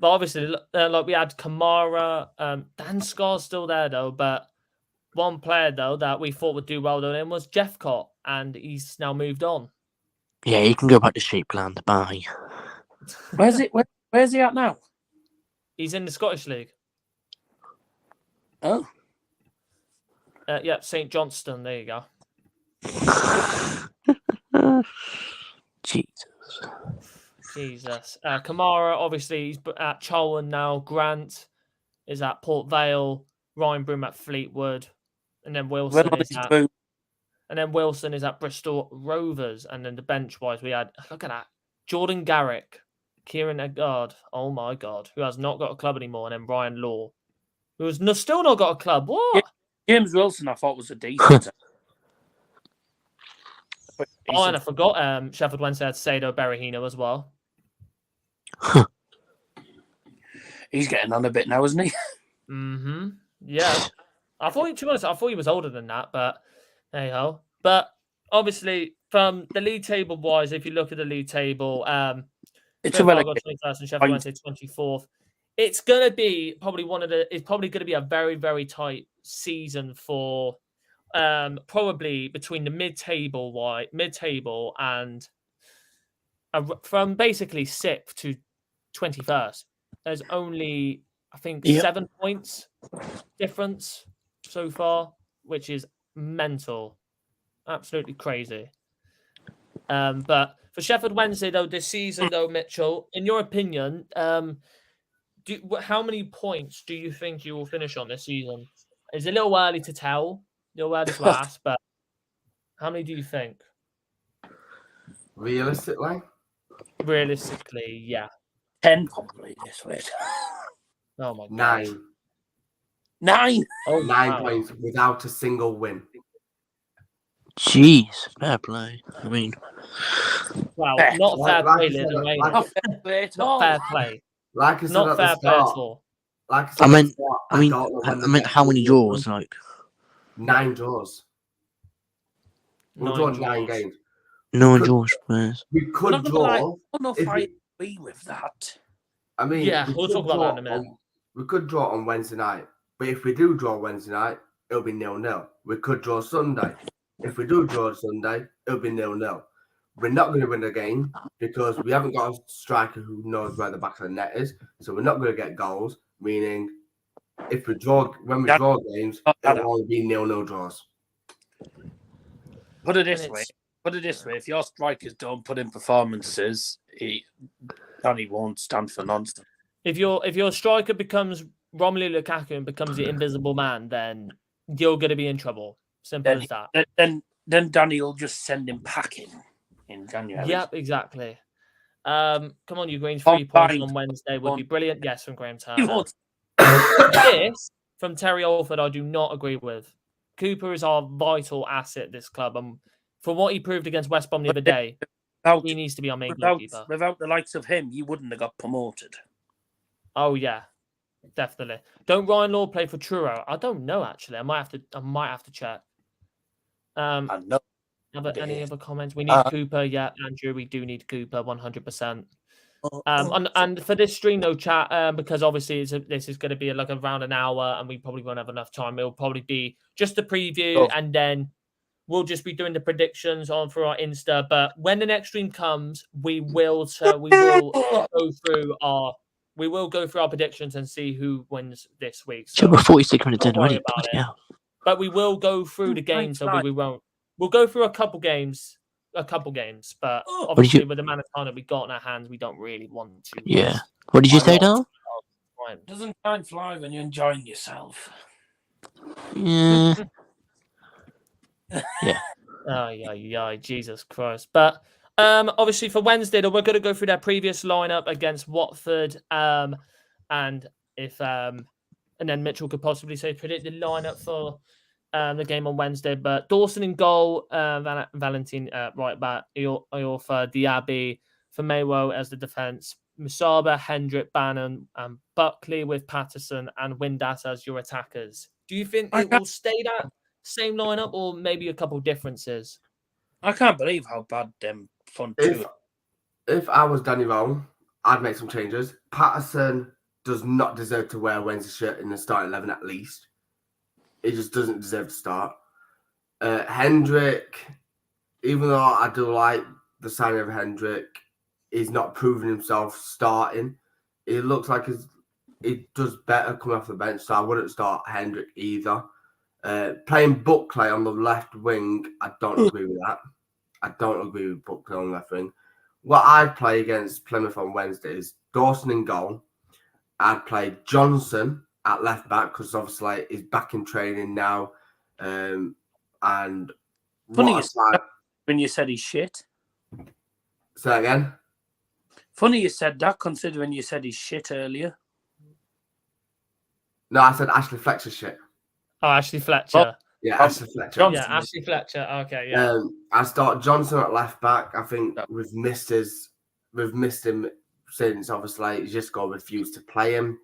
But obviously, like we had Kamara, Dan Scar's still there though. But one player though that we thought would do well though was Jeff Cott, and he's now moved on. Yeah, you can go back to Sheepland. Bye. Where's he at now? He's in the Scottish League. Oh. Yeah, St Johnston. There you go. Jesus. Kamara, obviously, he's at Cholwyn now. Grant is at Port Vale. Ryan Broom at Fleetwood. And then Wilson is at Bristol Rovers. And then the bench-wise, we had, look at that, Jordan Garrick, Kieran Eggard, oh my God, who has not got a club anymore. And then Ryan Law, who has still not got a club. What? James Wilson, I thought was a decent. Oh, and I forgot Sheffield Wednesday had Sado Berahino as well. He's getting on a bit now, isn't he? Mm-hmm. Yeah. To be honest, I thought he was older than that, but hey ho. But obviously, from the league table wise, if you look at the league table, It's a relegation. 21st and Sheffield Wednesday 24th. It's gonna be probably it's probably gonna be a very, very tight season for probably between the mid-table and from basically 6th to 21st. There's only, I think, 7 points difference so far, which is mental, absolutely crazy. But for Sheffield Wednesday, though, this season, though, Mitchell, in your opinion, how many points do you think you will finish on this season? It's a little early to tell. You're early to ask, but how many do you think? Realistically, yeah. 10 probably this week. Oh my God. 9. 9? Oh, 9 points without a single win. Jeez, fair play. I mean, wow, not fair play, Not fair play at all. Not fair play. Like I said Not at fair the play at start, all. like I said I at meant, the start, I mean, don't know when I the meant next how many game draws? will Like 9 draws. We'll draw 9 games. no draws, please. We could draw. I don't know if I agree with that. I mean, Yeah, we'll talk about that in a minute. We could draw on Wednesday night, but if we do draw Wednesday night, it'll be 0-0. We could draw Sunday. If we do draw Sunday, it'll be 0-0. We're not going to win the game because we haven't got a striker who knows where the back of the net is, so we're not going to get goals. Meaning, when we draw games, it'll only be 0-0 draws. Put it this way. If your strikers don't put in performances, Danny won't stand for nonsense. If your striker becomes Romelu Lukaku and becomes the invisible man, then you're going to be in trouble. Simple as that. Then Danny will just send him packing in January. Yep, exactly. Come on, you Greens. 3 points on Wednesday would be brilliant. Yes, from Graham Turner. This from Terry Alford, I do not agree with. Cooper is our vital asset, this club. And for what he proved against West Brom the other day, he needs to be our main goalkeeper. Without the likes of him, you wouldn't have got promoted. Oh, yeah. Definitely. Don't Ryan Law play for Truro? I don't know, actually. I might have to check. I know. Any other comments? We need Cooper. Yeah, Andrew, we do need Cooper 100%. And for this stream, no chat, because obviously this is going to be like around an hour and we probably won't have enough time. It'll probably be just a preview and then we'll just be doing the predictions for our Insta. But when the next stream comes, we will go through our predictions and see who wins this week. So we're 46 minutes in already. But we will go through the games, so we won't. We'll go through a couple games, but obviously with the amount of time that we got in our hands, we don't really want to. Yeah. What did you say, Dal? Doesn't time fly when you're enjoying yourself? Yeah. Yeah. Oh, yeah, Jesus Christ. But obviously for Wednesday, we're going to go through their previous lineup against Watford, and then Mitchell could possibly predict the lineup for the game on Wednesday. But Dawson in goal, Valentin right back, Iorfa, Diaby, Firmino as the defence, Musaba, Hendrick, Bannon, and Buckley with Patterson and Windass as your attackers. Do you think it will stay that same lineup or maybe a couple differences? I can't believe how bad them front two. If I was Danny Rowe, I'd make some changes. Patterson does not deserve to wear a Wednesday shirt in the starting 11 at least. He just doesn't deserve to start. Hendrick, even though I do like the signing of Hendrick, he's not proving himself starting. It looks like he does better coming off the bench, so I wouldn't start Hendrick either. Playing Buckley on the left wing, I don't agree with that. I don't agree with Buckley on the left wing. What I'd play against Plymouth on Wednesday is Dawson in goal. I'd play Johnson at left back because obviously he's back in training now. And funny when you said he's shit. Say that again. Funny you said that, considering you said he's shit earlier. No, I said Ashley Fletcher's shit. Oh, Ashley Fletcher. Yeah, Ashley Fletcher. Johnson. Yeah, Ashley Fletcher. Okay, yeah. I start Johnson at left back. I think we've missed him since obviously Gisco refused to play him.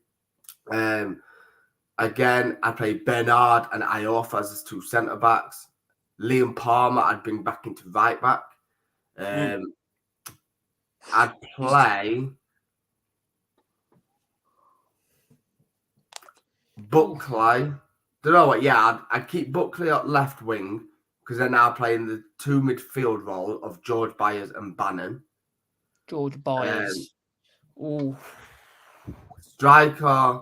Again, I play Bernard and Iorfa as his two centre backs. Liam Palmer, I'd bring back into right back. I'd play Buckley. Don't know what? Yeah, I'd keep Buckley at left wing because then I'll play in the two midfield role of George Byers and Bannon. George Byers. Ooh. Striker,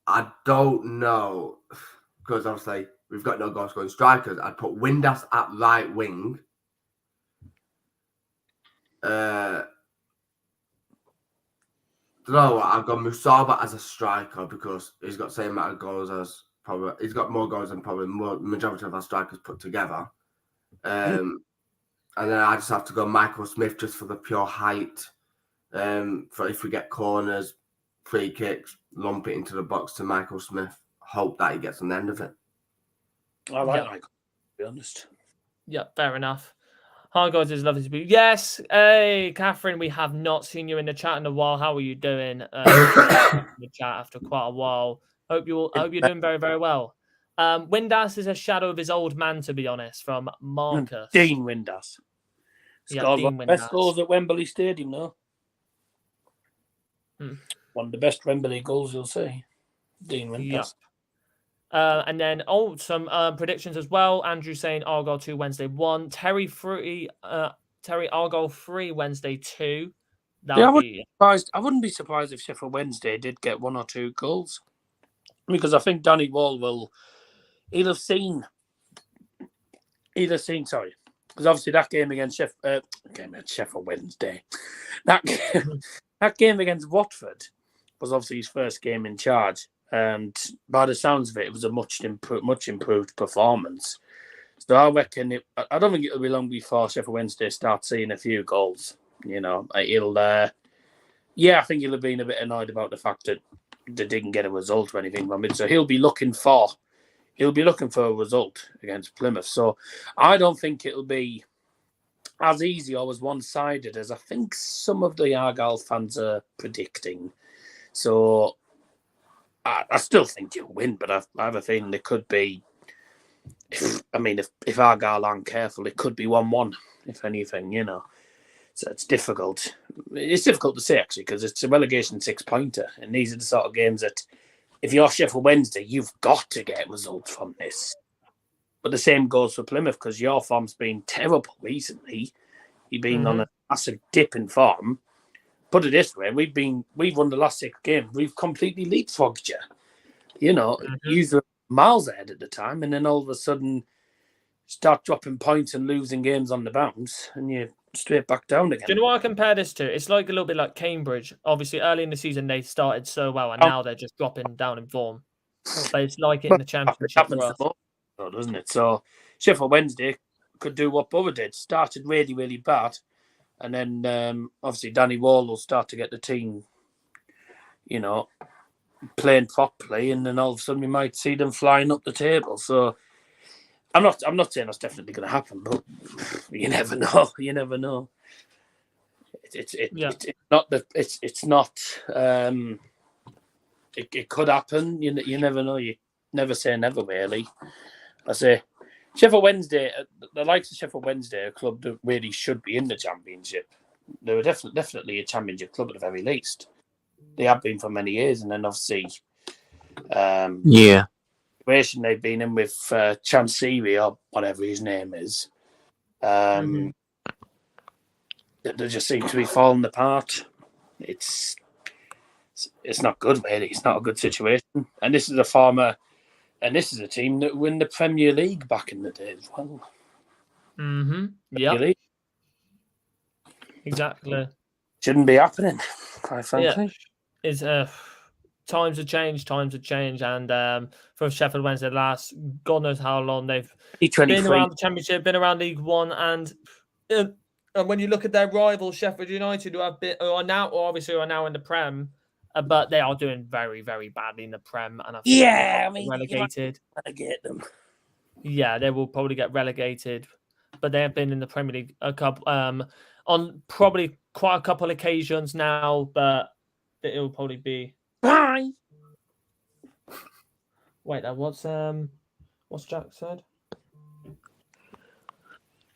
I don't know because obviously we've got no goal scoring strikers. I'd put Windass at right wing. Don't know what? I've got Musaba as a striker because he's got the same amount of goals as he's got more goals than probably majority of our strikers put together. And then I just have to go Michael Smith just for the pure height. For if we get corners, free kicks, lump it into the box to Michael Smith. Hope that he gets on the end of it. I like Michael, to be honest. Yeah, fair enough. Hi guys, it's lovely to be. Yes, hey Catherine, we have not seen you in the chat in a while. How are you doing? In the chat after quite a while. Hope you're doing very, very well. Windass is a shadow of his old man, to be honest. From Marcus Dean Windass. Yeah, Dean Windass. Best goals at Wembley Stadium, though. One of the best Wembley goals you'll see. Dean Windass. Yeah. And then some predictions as well. Andrew saying Argyle 2 Wednesday 1. Terry Argyle 3 Wednesday 2. I wouldn't be surprised if Sheffield Wednesday did get 1 or 2 goals. Because I think Danny Wall he'll have seen because obviously that game against Sheffield Wednesday, that game against Watford was obviously his first game in charge. and by the sounds of it, it was a much improved performance. So I reckon I don't think it'll be long before Sheffield Wednesday start seeing a few goals. You know, he'll. I think he'll have been a bit annoyed about the fact that they didn't get a result or anything from it. So he'll be looking for a result against Plymouth. So I don't think it'll be as easy or as one-sided as I think some of the Argyle fans are predicting. So I still think you'll win, but I have a feeling it could be. If Argyle aren't careful, it could be 1-1, if anything, you know. So it's difficult. It's difficult to say, actually, because it's a relegation 6-pointer. And these are the sort of games that, if you're Sheffield Wednesday, you've got to get results from this. But the same goes for Plymouth, because your form's been terrible recently. You've been on a massive dip in form. Put it this way, we've won the last 6 games. We've completely leapfrogged you. You know, you were miles ahead at the time, and then all of a sudden start dropping points and losing games on the bounce, and you're straight back down again. Do you know what I compare this to? It's like a little bit like Cambridge. Obviously, early in the season, they started so well, and now they're just dropping down in form. But it's like it in the Championship for us. Doesn't it? So Sheffield Wednesday could do what Borough did. Started really, really bad. And then, obviously, Danny Wall will start to get the team, you know, playing properly, and then all of a sudden we might see them flying up the table. So I'm not saying that's definitely going to happen, but you never know. You never know. It's not that it's not. It could happen. You never know. You never say never, really. I say Sheffield Wednesday, the likes of Sheffield Wednesday, a club that really should be in the Championship. They were definitely a Championship club at the very least. They have been for many years, and then obviously, the situation they've been in with Chansiri or whatever his name is, they just seem to be falling apart. It's not good, really. It's not a good situation, and this is a team that won the Premier League back in the day as well. Yeah. Exactly. Shouldn't be happening, quite frankly. Yeah. It's times have changed, and from Sheffield Wednesday last, God knows how long they've been around the Championship, been around League One, and when you look at their rivals, Sheffield United, who are now in the Prem, but they are doing very, very badly in the Prem, and relegated. Relegate them. Yeah, they will probably get relegated, but they have been in the Premier League a couple on probably quite a couple occasions now, but it will probably be. Bye. Wait, what's Jack said?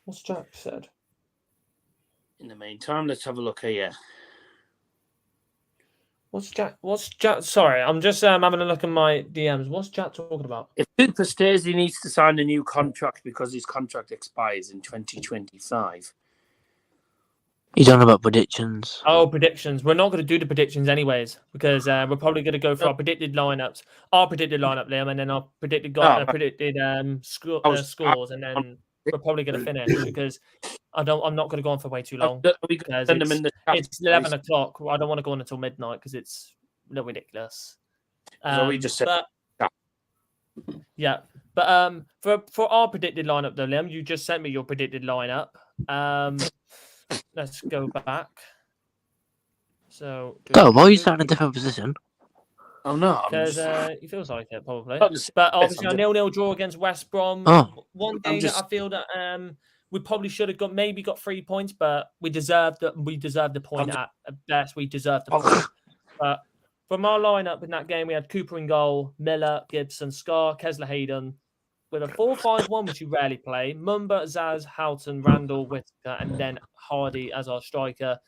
What's Jack said? In the meantime, let's have a look here. What's Jack? Sorry, I'm just having a look at my DMs. What's Jack talking about? If Cooper stays, he needs to sign a new contract because his contract expires in 2025. He's on about predictions. Oh, predictions. We're not going to do the predictions anyways because we're probably going to go for our predicted lineups. Our predicted lineup, Liam, and then our predicted scores, and then we're probably going to finish because I'm not going to go on for way too long. Send them in the chat, it's 11 o'clock. I don't want to go on until midnight because it's a little ridiculous. So we just said. Yeah, but for our predicted lineup though, Liam, you just sent me your predicted lineup. Let's go back. So, why are you starting in a different position? Oh no, because he feels like it probably. But obviously, a 0-0 draw against West Brom. One game that I feel that we probably should have got 3 points, but we deserved the point at best. We deserved the point. But from our lineup in that game, we had Cooper in goal, Miller, Gibson, Scar, Kessler, Hayden. With a 4-5-1, which you rarely play, Mumba, Zaz, Houghton, Randall, Whittaker, and then Hardy as our striker.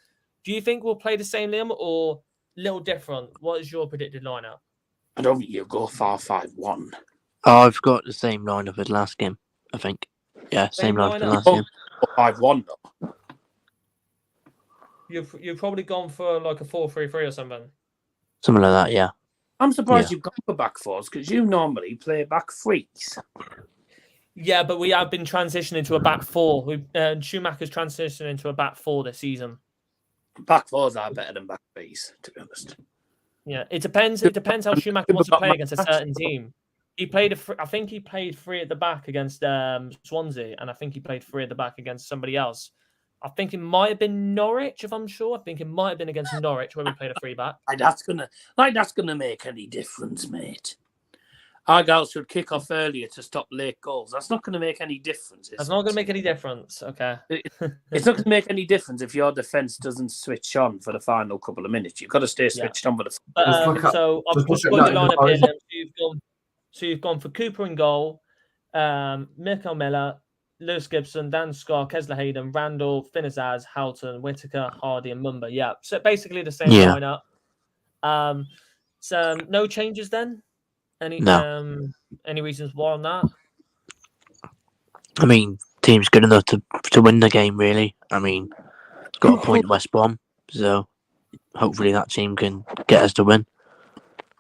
Do you think we'll play the same, Liam, or a little different? What is your predicted lineup? I don't think you'll go 4-5-1. Oh, I've got the same lineup as last game, I think. Yeah, same lineup as last game. 4-5-1, though. You've probably gone for like a 4-3-3 or something. Something like that, yeah. I'm surprised you've gone for back fours because you normally play back threes. Yeah, but we have been transitioning to a back four. Schumacher's transitioning into a back four this season. Back fours are better than back threes, to be honest. Yeah, it depends. It depends how Schumacher wants to play against a certain team. He played I think he played 3 at the back against Swansea, and I think he played 3 at the back against somebody else. I think it might have been Norwich, if I'm sure. I think it might have been against Norwich where we played a 3 back. That's gonna make any difference, mate. Argyle should kick off earlier to stop late goals. That's not going to make any difference. That's not going to make any difference. Okay. It's not going to make any difference if your defence doesn't switch on for the final couple of minutes. You've got to stay switched on for the. So I've just got your lineup here. So you've gone for Cooper in goal, Michael Miller, Lewis Gibson, Dan Scott, Kesler Hayden, Randall, Finazaz, Houghton, Whitaker, Hardy, and Mumba. Yeah. So basically the same lineup. So no changes then? Any reasons why on that? I mean, team's good enough to win the game, really. I mean, it's got a point at West Brom, so hopefully that team can get us to win.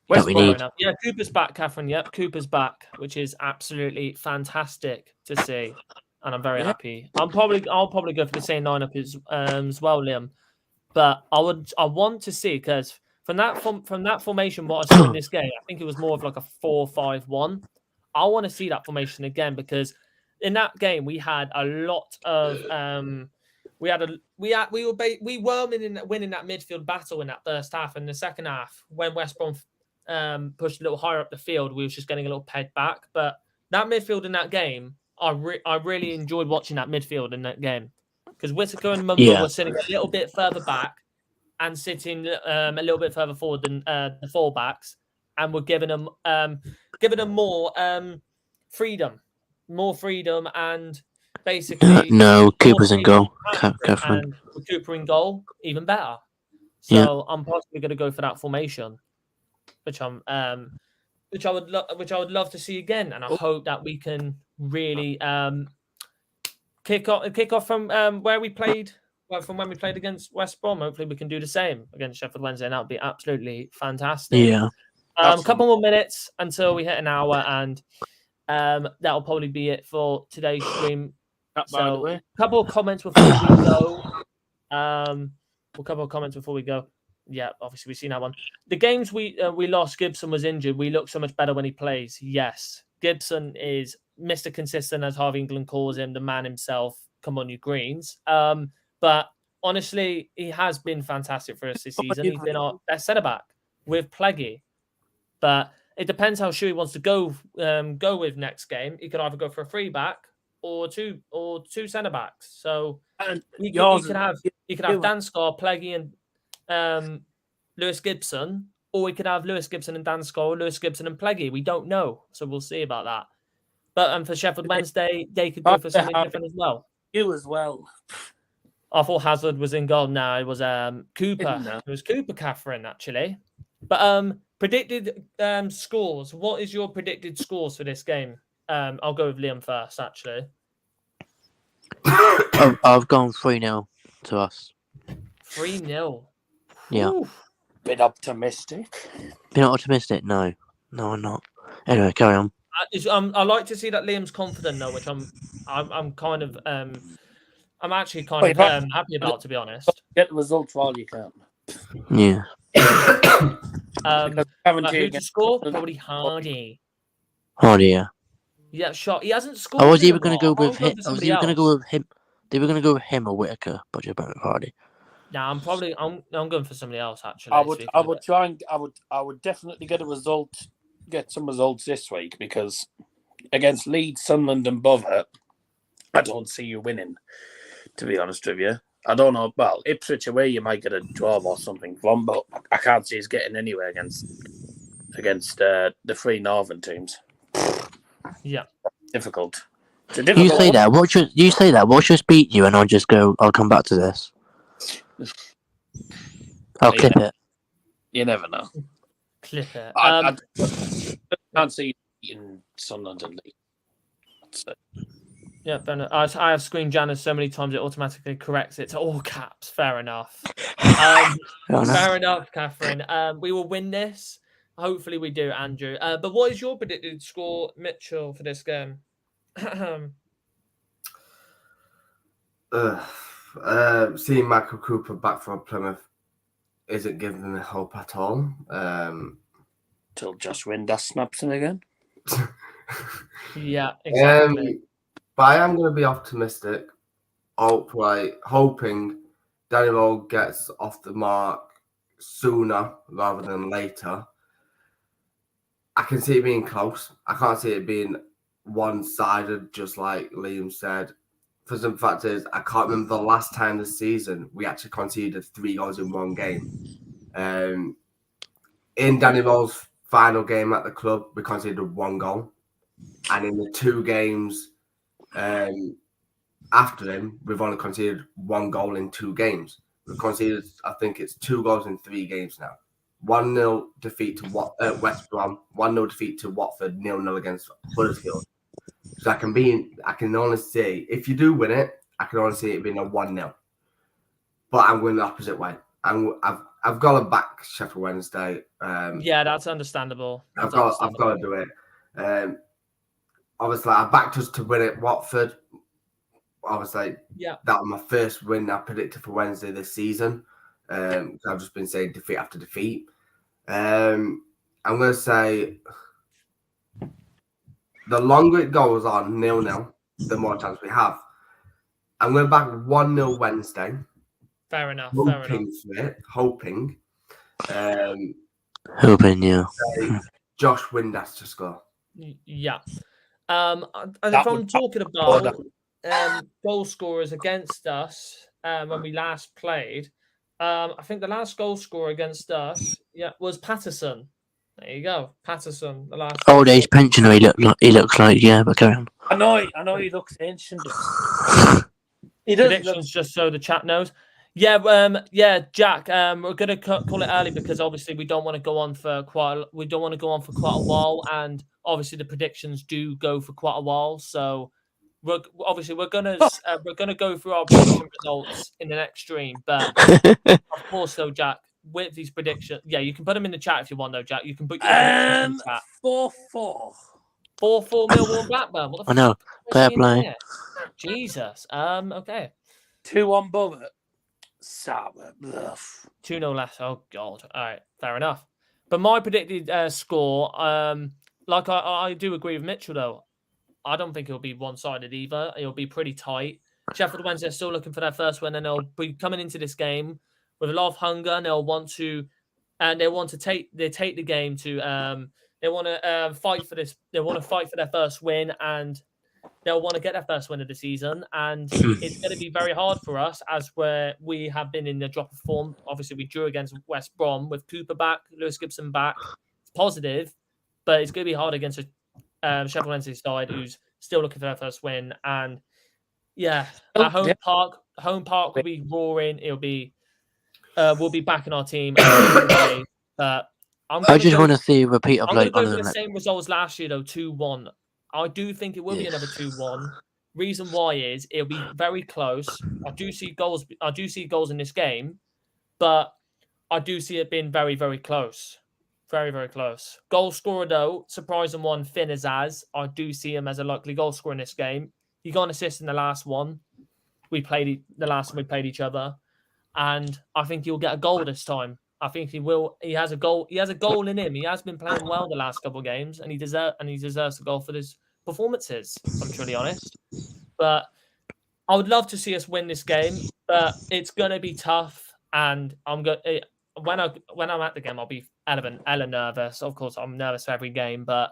That we need. Yeah, Cooper's back, Catherine. Yep, Cooper's back, which is absolutely fantastic to see, and I'm very happy. I'll probably go for the same lineup as well, Liam. But I want to see, because from that formation, what I saw in this game, I think it was more of like a 4-5-1. I want to see that formation again, because in that game we had a lot of we were winning that midfield battle in that first half. In the second half, when West Brom pushed a little higher up the field, we was just getting a little pegged back. But that midfield in that game, I really enjoyed watching that midfield in that game, because Whitaker and Mumba were sitting a little bit further back and sitting a little bit further forward than the fullbacks, and we're giving them more freedom, and basically no, Cooper's in goal, Catherine. And with Cooper in goal, even better. So I'm possibly going to go for that formation, which I would love to see again, and I hope that we can really kick off from where we played. Well, from when we played against West Brom. Hopefully we can do the same against Sheffield Wednesday, and that would be absolutely fantastic. Yeah. A couple more minutes until we hit an hour, and that'll probably be it for today's stream. So a couple of comments before we go. Yeah, obviously we've seen that one. The games we lost, Gibson was injured. We look so much better when he plays. Yes, Gibson is Mr. Consistent, as Harvey England calls him, the man himself. Come on, you Greens. But honestly, he has been fantastic for us this season. He's been our best centre-back with Pleggy. But it depends how Shuey wants to go with next game. He could either go for a 3-back or two centre-backs. So you could have Dan Scott, Pleggy, and Lewis Gibson, or we could have Lewis Gibson and Dan Scott, or Lewis Gibson and Pleggy. We don't know. So we'll see about that. But for Sheffield Wednesday, they could go for something different as well. You as well. I thought Hazard was in goal. No, it was Cooper. It was Cooper, Catherine, actually. But predicted scores. What is your predicted scores for this game? I'll go with Liam first, actually. I've gone 3-0 to us. 3-0. Yeah. Oof. Bit optimistic. You're not optimistic? No, I'm not. Anyway, carry on. I like to see that Liam's confident though, which I'm kind of I'm actually kind of happy about, to be honest. Get the results while you can. Yeah. Who to score? Probably Hardy. Hardy, yeah. Yeah, shot. He hasn't scored. I was either going to go with him. They were going to go with him or Whitaker, but you're better with Hardy. Nah, I'm going for somebody else actually. I would definitely get some results this week, because against Leeds, Sunderland, and Bother, I don't see you winning. To be honest with you, I don't know. Well, Ipswich away, you might get a draw or something from, but I can't see us getting anywhere against the 3 northern teams. Yeah, difficult. You say that. Watch us beat you, and I'll come back to this. I'll clip it. You never know. Clip it. I can't see you beating Sunderland and Leeds. Yeah, I have screened Janice so many times it automatically corrects it to all caps. Fair enough. Fair enough, Catherine. We will win this. Hopefully we do, Andrew. But what is your predicted score, Mitchell, for this game? Seeing Michael Cooper back from Plymouth, isn't giving me hope at all. Till Josh Windass snaps in again. Yeah, exactly. But I am going to be optimistic, hoping Daniel gets off the mark sooner rather than later. I can see it being close. I can't see it being one-sided, just like Liam said. For some fact is, I can't remember the last time this season we actually conceded 3 goals in one game. In Daniel's final game at the club, we conceded 1 goal. And in the 2 games after him, we've only conceded 1 goal in 2 games. We've conceded, I think it's 2 goals in 3 games now. 1-0 defeat to West Brom, 1-0 defeat to Watford, 0-0 against Huddersfield. So I can only see, if you do win it, I can only see it being a 1-0. But I'm going the opposite way. I've got to back Sheffield Wednesday. Yeah, that's understandable. I've got to do it. Obviously, I backed us to win it. Watford. Obviously, that was my first win I predicted for Wednesday this season. I've just been saying defeat after defeat. I'm going to say the longer it goes on, 0-0, the more chance we have. I'm going to back 1-0 Wednesday. Fair enough. Hoping. Hoping, yeah. Josh Windass to score. Yeah. And if I'm talking about goal scorers against us when we last played, I think the last goal scorer against us was Patterson. There you go. Patterson, the last. Old age pensioner, he looks like, yeah, but carry on. I know he looks ancient. He does. Predictions, just so the chat knows. Yeah, Jack. We're gonna call it early because obviously we don't want to go on for quite a while, and obviously the predictions do go for quite a while. So we're gonna go through our prediction results in the next stream. But of course, though, Jack, with these predictions, you can put them in the chat if you want, though, Jack. You can put your predictions in the chat. 4-4. 4-4 Millwall Blackburn. What the I know. Fair play. There? Jesus. Okay. 2-1 Borough. Sour. 2-0 less. Oh God. All right. Fair enough. But my predicted score, like I do agree with Mitchell though. I don't think it'll be one-sided either. It'll be pretty tight. Sheffield Wednesday are still looking for their first win, and they'll be coming into this game with a lot of hunger, and they want to take the game to they want to fight for this. They want to fight for their first win, and they'll want to get their first win of the season. And it's going to be very hard for us as we have been in the drop of form. Obviously, we drew against West Brom with Cooper back, Lewis Gibson back. It's positive, but it's going to be hard against a Sheffield Wednesday side who's still looking for their first win. And at home park will be roaring. It'll be we'll be backing our team. But I just want to see a repeat of I'm going to go for the same result as last year though, 2-1. I do think it will be another 2-1. Reason why is it'll be very close. I do see goals in this game, but I do see it being very, very close. Very, very close. Goal scorer though, surprising one, Finn Azaz. I do see him as a likely goal scorer in this game. He got an assist in the last one. We played each other, and I think he'll get a goal this time. I think he will. He has a goal. He has a goal in him. He has been playing well the last couple of games, and he deserves a goal for his performances. If I'm truly honest, but I would love to see us win this game, but it's gonna be tough. And when I'm at the game, I'll be hella nervous. Of course, I'm nervous for every game, but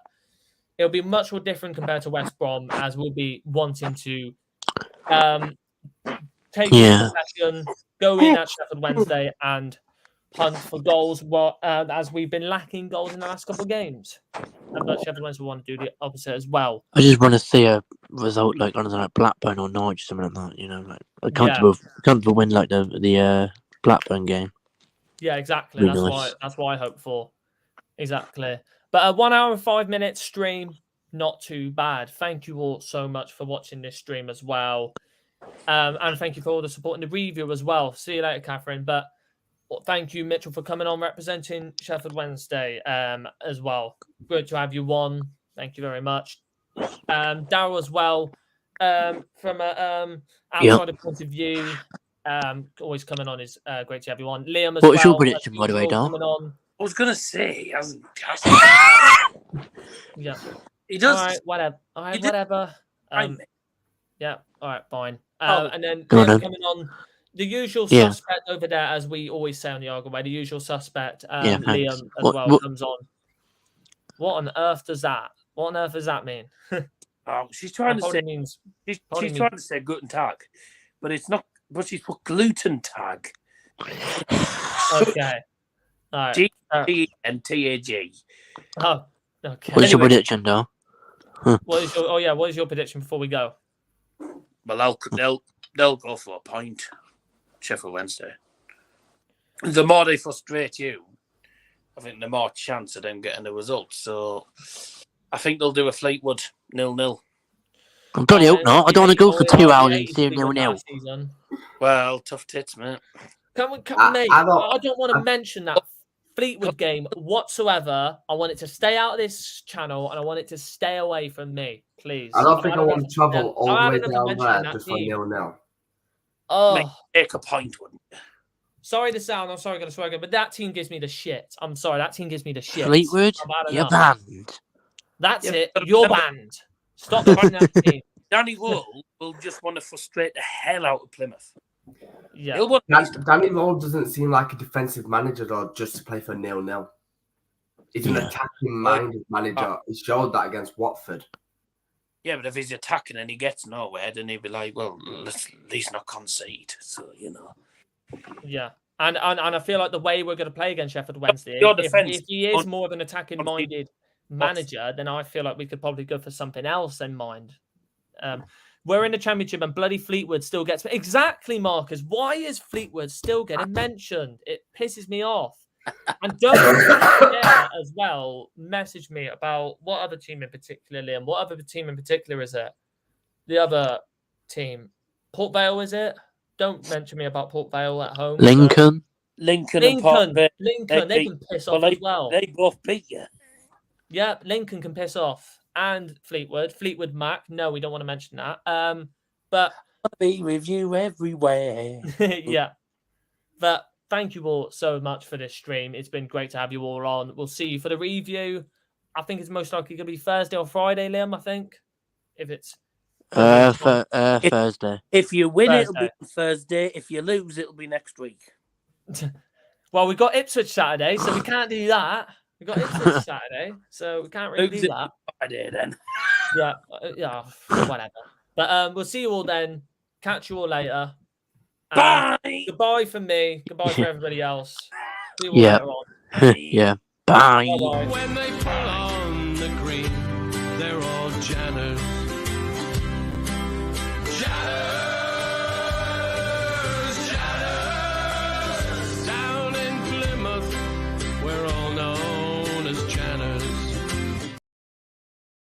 it'll be much more different compared to West Brom, as we'll be wanting to take possession, go in at Sheffield Wednesday, and hunt for goals. As we've been lacking goals in the last couple of games, but Sheffield Wednesday will want to do the opposite as well. I just want to see a result like Blackburn or Norwich, something like that. You know, like a comfortable win like the Blackburn game. Yeah, exactly. Really That's why I hope for. Exactly. But a 1 hour and 5 minute stream, not too bad. Thank you all so much for watching this stream as well. And thank you for all the support in the review as well. See you later, Catherine. But thank you, Mitchell, for coming on representing Sheffield Wednesday as well. Good to have you on. Thank you very much. Daryl as well, from an outsider point of view. always coming on is great to have you on. Liam as What's your well, prediction, as by the way, usual, Dom? coming on. I was gonna say he hasn't. Yeah. He does. All right, whatever. All right, You did- whatever. Fine. Yeah. All right, fine. Oh, And then go on Liam then. coming on. The usual Yeah. suspect over there, as we always say on the Argyle Way, the usual suspect, Yeah, thanks. Liam as What- well what- comes on. What on earth does that? What on earth does that mean? Oh, she's trying That to say. probably means She's probably trying to say Guten Tag, but it's not. But she's put gluten tag. okay. All right. GENTAG. Oh, okay. What's your Anyway. prediction, Dom? What is your? Oh yeah, what is your prediction before we go? Well, they'll go for a point. Sheffield Wednesday. The more they frustrate you, I think the more chance of them getting the result. So I think they'll do a Fleetwood 0-0. I bloody hope not. I don't want to go for 2 hours and see 0-0. Season. Well, tough tits, mate. Mate, I don't want to mention that Fleetwood game whatsoever. I want it to stay out of this channel and I want it to stay away from me, please. I don't think I want to travel all the way having down enough there mentioning just that for team. 0-0. Oh, Mate, take a point, wouldn't you? sorry to sound. I'm sorry, I'm going to swear again, but that team gives me the shit. I'm sorry, that team gives me the shit. Fleetwood, I've had you're enough. banned. That's Yeah, it. but You're remember- banned. Stop backing that team. Danny Wool will just want to frustrate the hell out of Plymouth. Yeah. He'll want Danny Roll doesn't seem like a defensive manager though, just to play for 0-0. He's an Yeah. attacking-minded manager. He showed that against Watford. Yeah, but if he's attacking and he gets nowhere, then he'll be like, well, let's at least not concede. So, Yeah. And I feel like the way we're going to play against Sheffield Wednesday, your if defence he is on- more of an attacking-minded manager, then I feel like we could probably go for something else in mind. We're in the Championship and bloody Fleetwood still gets... Exactly, Marcus. Why is Fleetwood still getting mentioned? It pisses me off. And don't forget as well, message me about what other team in particular, Liam. What other team in particular is it? The other team. Port Vale, is it? Don't mention me about Port Vale at home. Lincoln. Lincoln and Port Vale, Lincoln, they can piss off as well. They both beat you. Yeah, Lincoln can piss off. And Fleetwood Mac. No, we don't want to mention that. But I'll be with you everywhere. yeah. But thank you all so much for this stream. It's been great to have you all on. We'll see you for the review. I think it's most likely going to be Thursday or Friday, Liam, I think. If it's Thursday. If you win, it'll Thursday. be on Thursday. If you lose, it'll be next week. Well, we've got Ipswich Saturday, so we can't do that. We've got Ipswich Saturday, so we can't really Lose do it that. Friday then. Yeah, whatever. But we'll see you all then. Catch you all later. Bye. Goodbye from me. Goodbye for everybody else. See you all Yeah. later on. Yeah. Bye. Bye-bye. When they